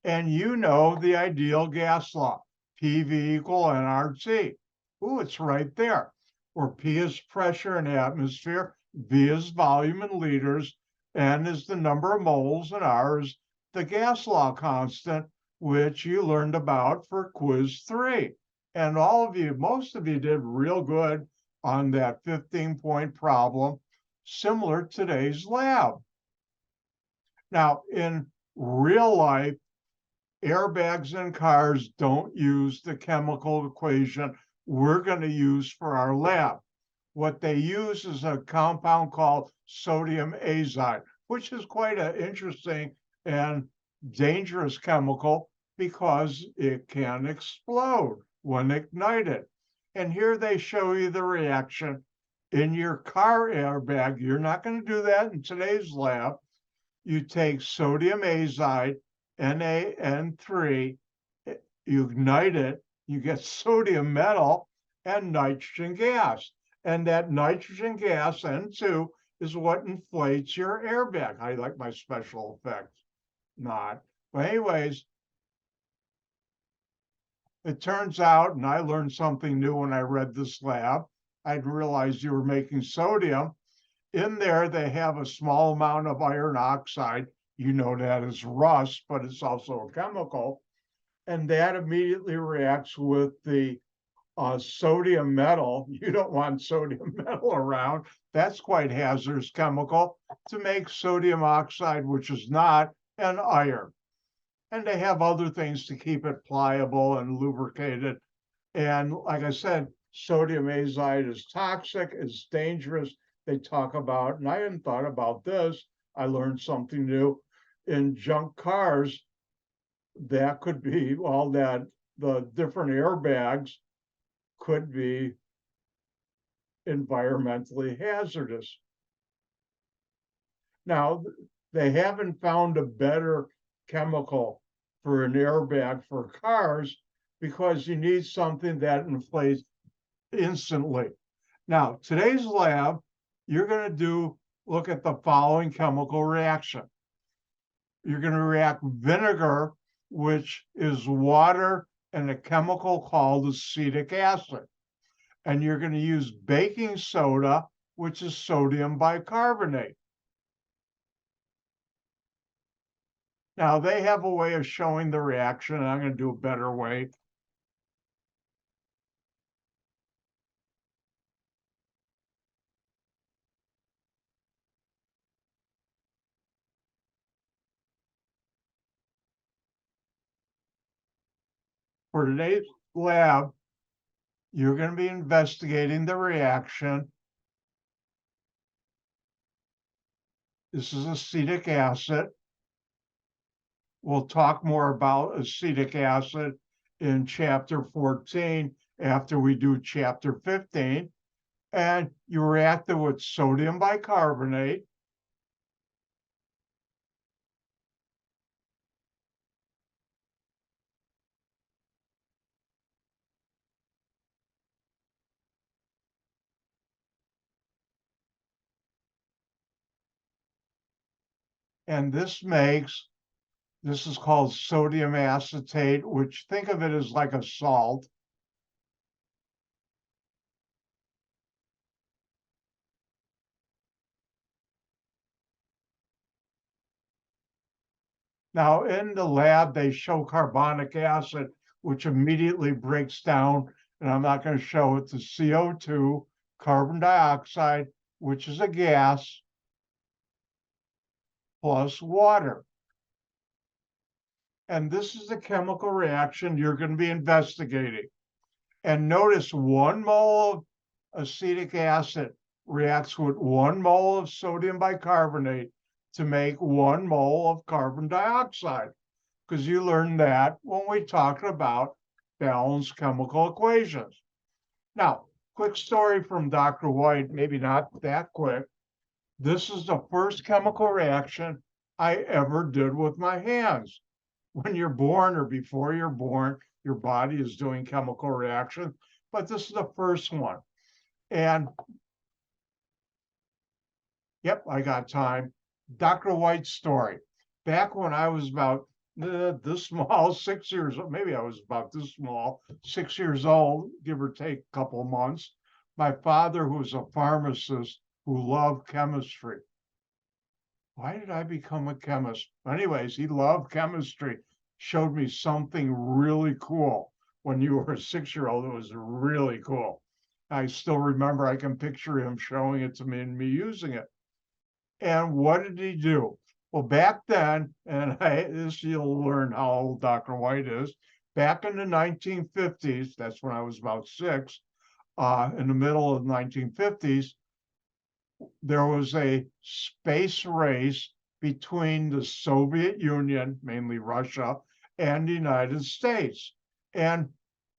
Speaker 1: And you know the ideal gas law, PV equal nRT. Ooh, it's right there. Where P is pressure in atmosphere, V is volume in liters, N is the number of moles, and R is the gas law constant, which you learned about for quiz 3. And all of you, most of you did real good on that 15-point problem, similar to today's lab. Now, in real life, airbags in cars don't use the chemical equation we're going to use for our lab. What they use is a compound called sodium azide, which is quite an interesting and dangerous chemical because it can explode when ignited. And here they show you the reaction in your car airbag. You're not going to do that in today's lab. You take sodium azide, NaN3, you ignite it, you get sodium metal and nitrogen gas. And that nitrogen gas, N2, is what inflates your airbag. I like my special effects. Not. But anyways, it turns out, and I learned something new when I read this lab, I didn't realize you were making sodium. In there, they have a small amount of iron oxide. You know that as rust, but it's also a chemical. And that immediately reacts with the sodium metal. You don't want sodium metal around. That's quite hazardous chemical to make sodium oxide, which is not an iron. And they have other things to keep it pliable and lubricated. And like I said, sodium azide is toxic, it's dangerous. They talk about, and I hadn't thought about this, I learned something new. In junk cars, that could be, well, that the different airbags could be environmentally hazardous. Now, they haven't found a better chemical for an airbag for cars because you need something that inflates instantly. Now, today's lab, you're going to look at the following chemical reaction. You're going to react vinegar, which is water and a chemical called acetic acid. And you're going to use baking soda, which is sodium bicarbonate. Now, they have a way of showing the reaction, and I'm going to do a better way. For today's lab, you're going to be investigating the reaction. This is acetic acid. We'll talk more about acetic acid in chapter 14 after we do chapter 15. And you react it with sodium bicarbonate. And this is called sodium acetate, which think of it as like a salt. Now, in the lab, they show carbonic acid, which immediately breaks down, and I'm not going to show it, to CO2, carbon dioxide, which is a gas, plus water. And this is the chemical reaction you're going to be investigating. And notice 1 mole of acetic acid reacts with 1 mole of sodium bicarbonate to make 1 mole of carbon dioxide, because you learned that when we talked about balanced chemical equations. Now, quick story from Dr. White, maybe not that quick. This is the first chemical reaction I ever did with my hands. When you're born or before you're born, your body is doing chemical reactions, but this is the first one. And Yep, I got time. Dr. White's story. Back when I was about this small, 6 years old, maybe I was about this small, 6 years old, give or take a couple of months. My father, who was a pharmacist who loved chemistry. Why did I become a chemist? Anyways, he loved chemistry, showed me something really cool. When you were a 6 year old, it was really cool. I still remember, I can picture him showing it to me and me using it. And what did he do? Well, back then, and this you'll learn how old Dr. White is. Back in the 1950s, that's when I was about 6, in the middle of the 1950s, there was a space race between the Soviet Union, mainly Russia, and the United States. And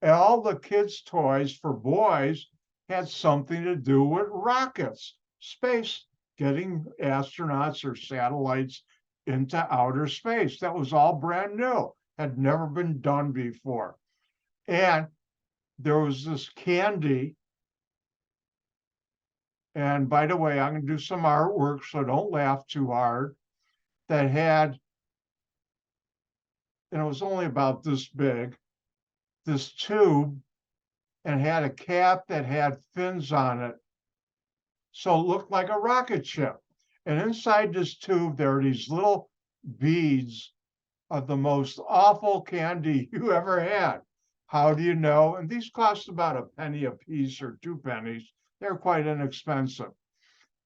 Speaker 1: all the kids' toys for boys had something to do with rockets, space, getting astronauts or satellites into outer space. That was all brand new, had never been done before. And there was this candy. And by the way, I'm going to do some artwork, so don't laugh too hard. That had, and it was only about this big, this tube, and had a cap that had fins on it. So it looked like a rocket ship. And inside this tube, there are these little beads of the most awful candy you ever had. How do you know? And these cost about a penny a piece or 2 pennies. They're quite inexpensive.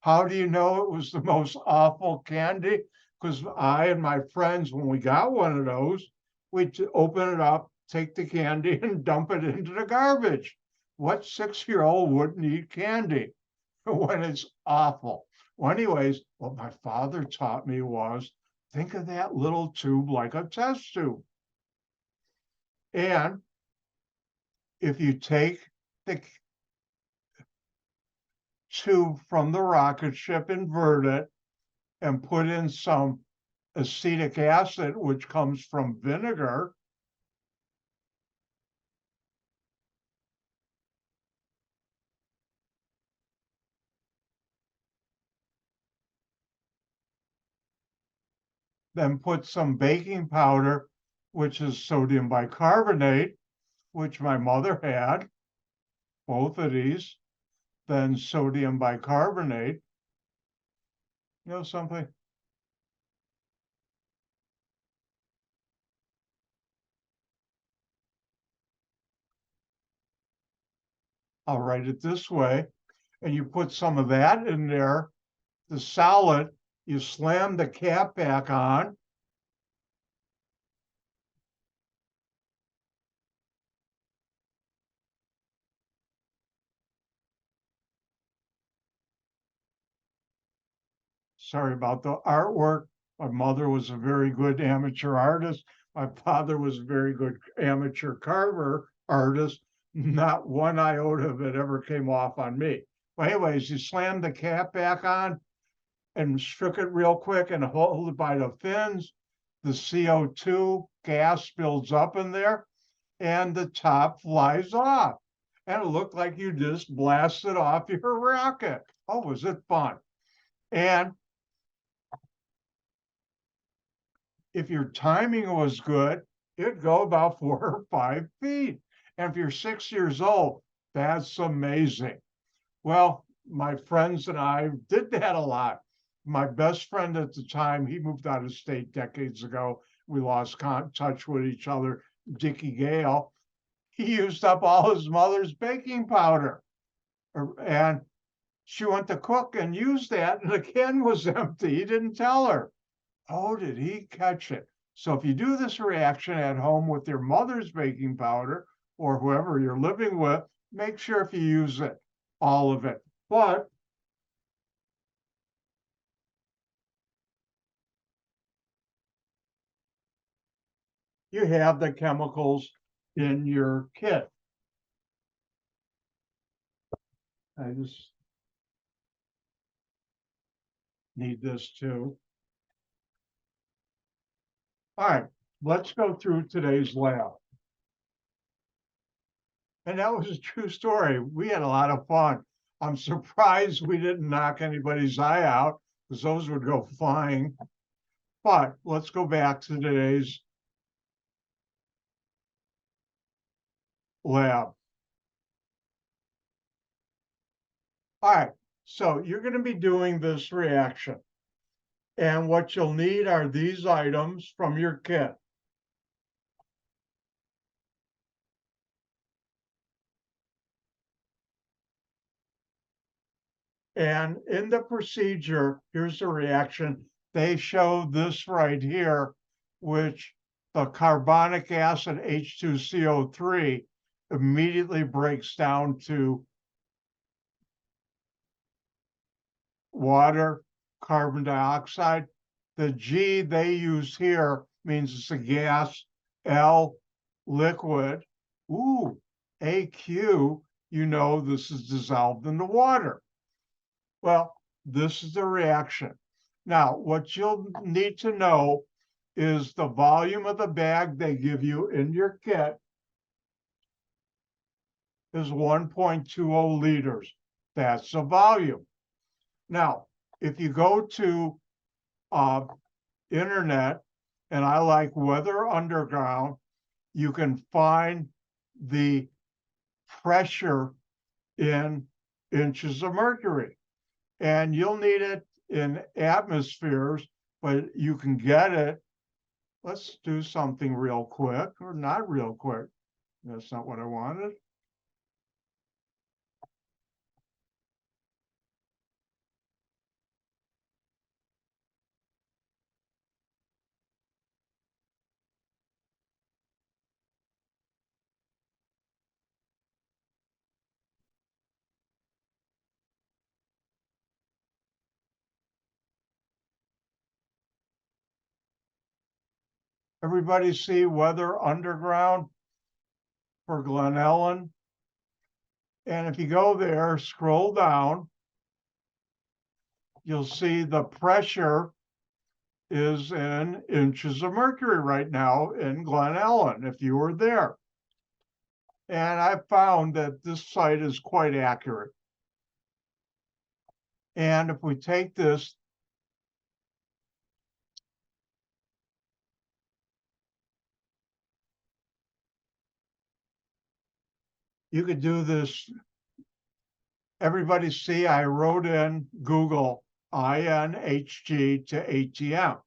Speaker 1: How do you know it was the most awful candy? Because I and my friends, when we got one of those, we'd open it up, take the candy, and dump it into the garbage. What 6 year old wouldn't eat candy when it's awful? Well, anyways, what my father taught me was think of that little tube like a test tube. And if you take the tube from the rocket ship, invert it, and put in some acetic acid, which comes from vinegar, then put some baking powder, which is sodium bicarbonate, which my mother had, both of these, then sodium bicarbonate. You know something? I'll write it this way. And you put some of that in there, the solid, you slam the cap back on. Sorry about the artwork. My mother was a very good amateur artist. My father was a very good amateur carver artist. Not one iota of it ever came off on me. But anyways, you slam the cap back on and shook it real quick and hold it by the fins. The CO2 gas builds up in there and the top flies off. And it looked like you just blasted off your rocket. Oh, was it fun? And if your timing was good, it'd go about 4 or 5 feet. And if you're 6 years old, that's amazing. Well, my friends and I did that a lot. My best friend at the time, he moved out of state decades ago. We lost touch with each other, Dickie Gale. He used up all his mother's baking powder. And she went to cook and used that, and the can was empty. He didn't tell her. Oh, did he catch it? So if you do this reaction at home with your mother's baking powder or whoever you're living with, make sure if you use it, all of it. But you have the chemicals in your kit. I just need this too. All right, let's go through today's lab. And that was a true story. We had a lot of fun. I'm surprised we didn't knock anybody's eye out. because those would go flying. But let's go back to today's lab. All right, so you're going to be doing this reaction. And what you'll need are these items from your kit. And in the procedure, here's the reaction. They show this right here, which the carbonic acid H2CO3 immediately breaks down to water, carbon dioxide. The G they use here means it's a gas, L, liquid. Ooh, AQ, you know this is dissolved in the water. Well, this is the reaction. Now, what you'll need to know is the volume of the bag they give you in your kit is 1.20 liters. That's the volume. Now, if you go to internet, and I like Weather Underground, you can find the pressure in inches of mercury. And you'll need it in atmospheres, but you can get it. Let's do something real quick, or not real quick. That's not what I wanted. Everybody see Weather Underground for Glen Ellen? And if you go there, scroll down, you'll see the pressure is in inches of mercury right now in Glen Ellen, if you were there. And I found that this site is quite accurate. And if we take this, you could do this. Everybody see, I wrote in Google INHG to ATM.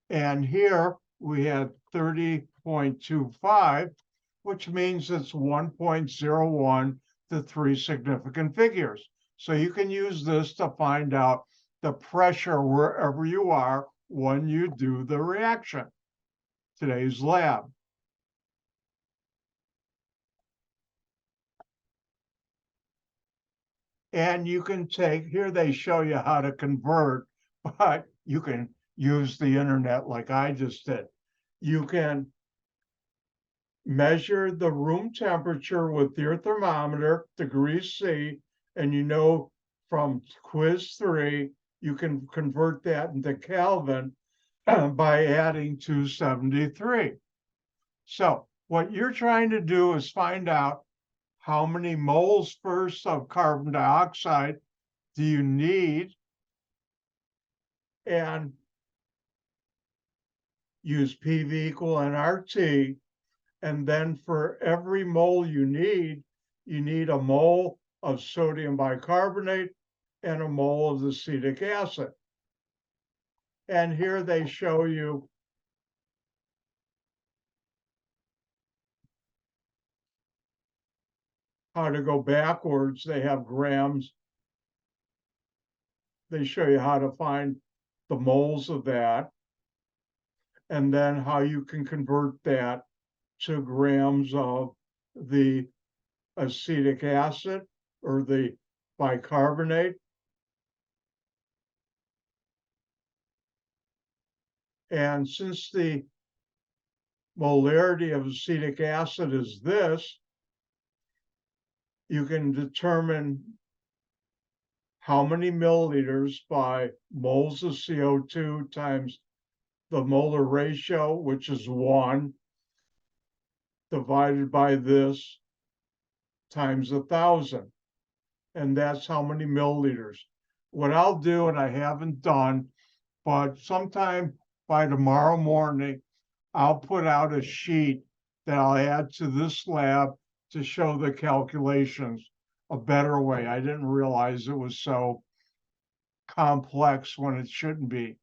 Speaker 1: And here we had 30.25, which means it's 1.01 to 3 significant figures. So you can use this to find out the pressure wherever you are when you do the reaction. Today's lab. And you can take, here they show you how to convert, but you can use the internet like I just did. You can measure the room temperature with your thermometer, degrees C, and you know from quiz 3, you can convert that into Kelvin by adding 273. So what you're trying to do is find out how many moles first of carbon dioxide do you need, and use PV equal nRT. And then for every mole you need a mole of sodium bicarbonate and a mole of acetic acid. And here they show you how to go backwards. They have grams. They show you how to find the moles of that, and then how you can convert that to grams of the acetic acid or the bicarbonate. And since the molarity of acetic acid is this, you can determine how many milliliters by moles of CO2 times the molar ratio, which is 1, divided by this times 1,000. And that's how many milliliters. what I'll do, and I haven't done, but sometime by tomorrow morning, I'll put out a sheet that I'll add to this lab to show the calculations a better way. I didn't realize it was so complex when it shouldn't be.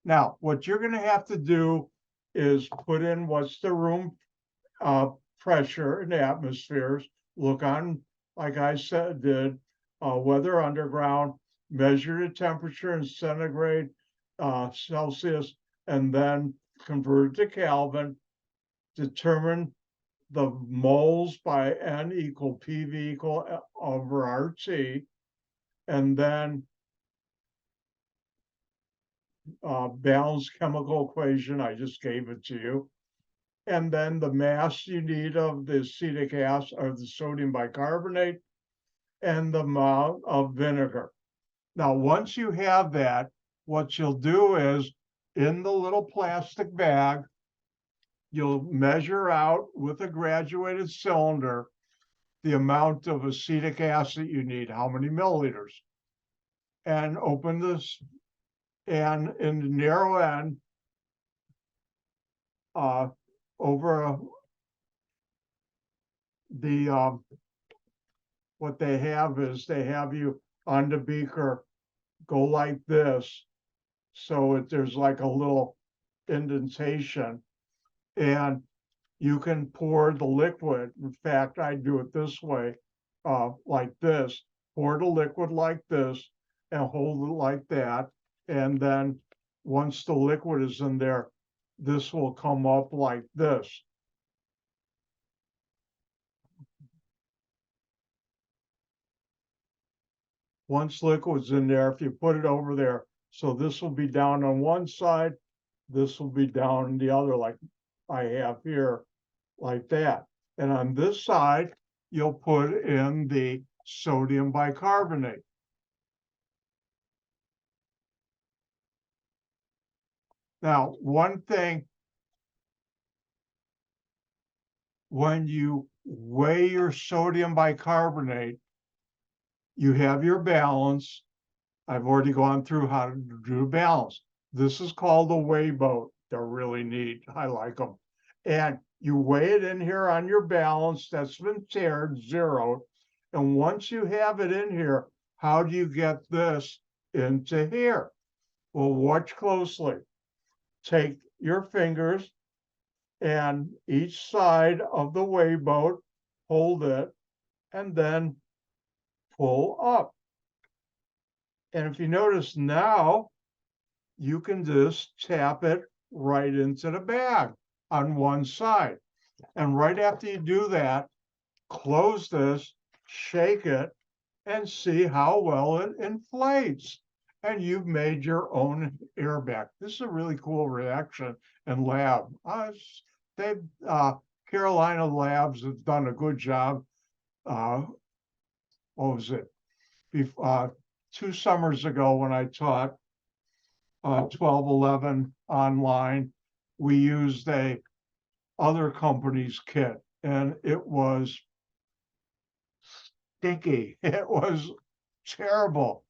Speaker 1: Now, what you're going to have to do is put in what's the room pressure in atmospheres, look on, like I said, did weather underground, measure the temperature in centigrade, Celsius, and then convert it to Kelvin, determine the moles by N equal PV equal over RT, and then balanced chemical equation, I just gave it to you. And then the mass you need of the acetic acid or the sodium bicarbonate and the amount of vinegar. Now, once you have that, what you'll do is in the little plastic bag, you'll measure out with a graduated cylinder the amount of acetic acid you need, how many milliliters, and open this, and in the narrow end, over the what they have is they have you on the beaker go like this, so there's like a little indentation, and you can pour the liquid. In fact, I do it this way, like this. Pour the liquid like this and hold it like that, and then once the liquid is in there, this will come up like this. Once liquid's in there, if you put it over there, so this will be down on one side, this will be down on the other, like I have here, like that. And on this side, you'll put in the sodium bicarbonate. Now, one thing, when you weigh your sodium bicarbonate, you have your balance. I've already gone through how to do balance. This is called a weigh boat. They're really neat. I like them. And you weigh it in here on your balance that's been zeroed. And once you have it in here, how do you get this into here? Well, watch closely. Take your fingers and each side of the weigh boat, hold it, and then pull up. And if you notice now, you can just tap it right into the bag on one side. And right after you do that, close this, shake it, and see how well it inflates. And you've made your own airbag. This is a really cool reaction in lab. Carolina labs have done a good job. What was it? 2 summers ago when I taught 1211 online, we used a other company's kit, and it was stinky. It was terrible.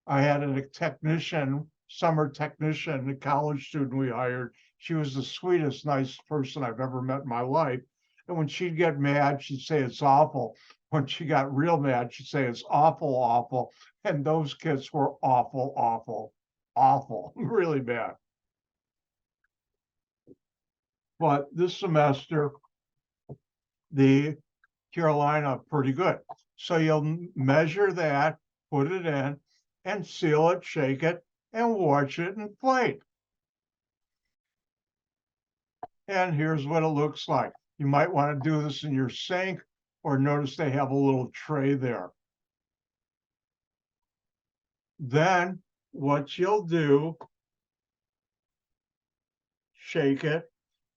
Speaker 1: I had a technician, summer technician, a college student we hired. She was the sweetest, nicest person I've ever met in my life. And when she'd get mad, she'd say it's awful. When she got real mad, she'd say it's awful, awful. And those kits were awful, awful, awful, really bad. But this semester, the Carolina, pretty good. So you'll measure that, put it in, and seal it, shake it, and watch it inflate. And here's what it looks like. You might want to do this in your sink, or notice they have a little tray there. Then what you'll do, shake it,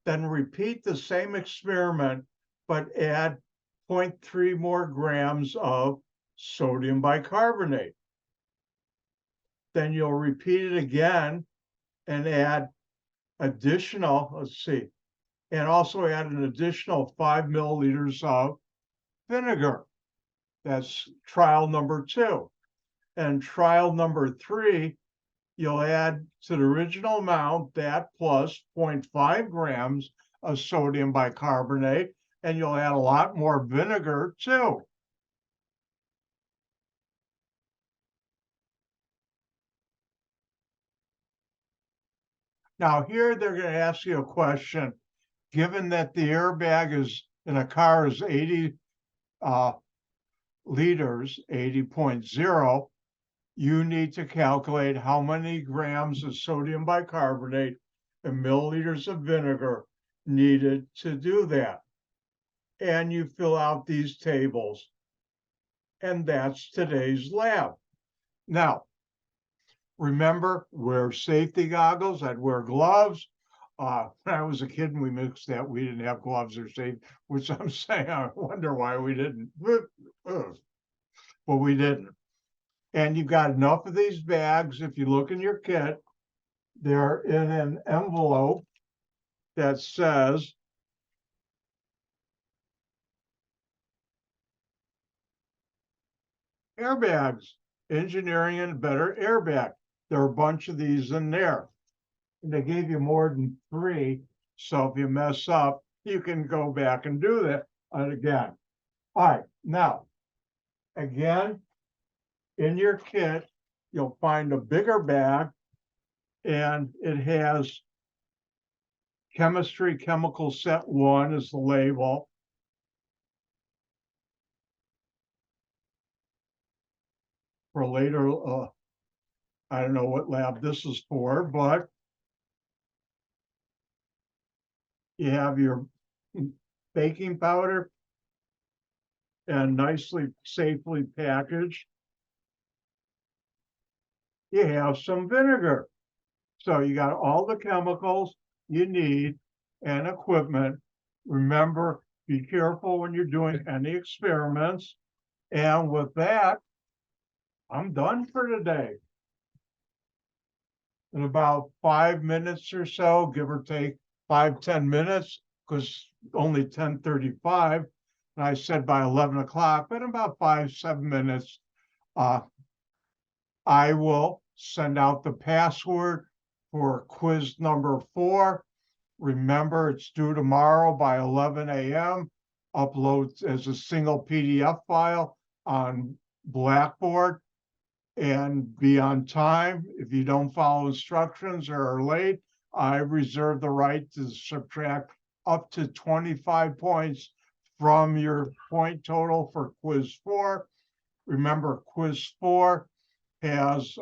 Speaker 1: then repeat the same experiment, but add 0.3 more grams of sodium bicarbonate. Then you'll repeat it again and add additional, let's see, and also add an additional 5 milliliters of vinegar. That's trial number 2. And trial number 3, you'll add to the original amount that plus 0.5 grams of sodium bicarbonate, and you'll add a lot more vinegar too. Now here they're going to ask you a question. Given that the airbag is in a car is 80 liters, 80.0, you need to calculate how many grams of sodium bicarbonate and milliliters of vinegar needed to do that. And you fill out these tables. And that's today's lab. Now, remember, wear safety goggles. I'd wear gloves. When I was a kid and we mixed that, we didn't have gloves or safe, which I'm saying, I wonder why we didn't. But we didn't. And you've got enough of these bags. If you look in your kit, they're in an envelope that says airbags, engineering and better airbag. There are a bunch of these in there. And they gave you more than 3. So if you mess up, you can go back and do that again. All right, now, again, in your kit, you'll find a bigger bag, and it has chemistry chemical set 1 is the label. For later, I don't know what lab this is for, but you have your baking powder and nicely, safely packaged. You have some vinegar. So you got all the chemicals you need and equipment. Remember, be careful when you're doing any experiments. And with that, I'm done for today. In about 5 minutes or so, give or take 5-10 minutes, because only 10:35, and I said by 11 o'clock, but in about 5-7 minutes, I will send out the password for quiz number 4. Remember, it's due tomorrow by 11 a.m. Upload as a single PDF file on Blackboard, and be on time. If you don't follow instructions or are late, I reserve the right to subtract up to 25 points from your point total for quiz 4. Remember, quiz 4 has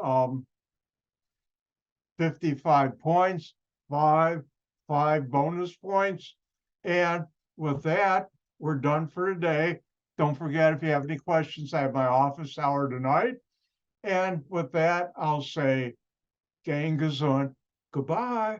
Speaker 1: 55 points, 5 bonus points. And with that, we're done for today. Don't forget, if you have any questions, I have my office hour tonight. And with that, I'll say, Gang gesund. Goodbye.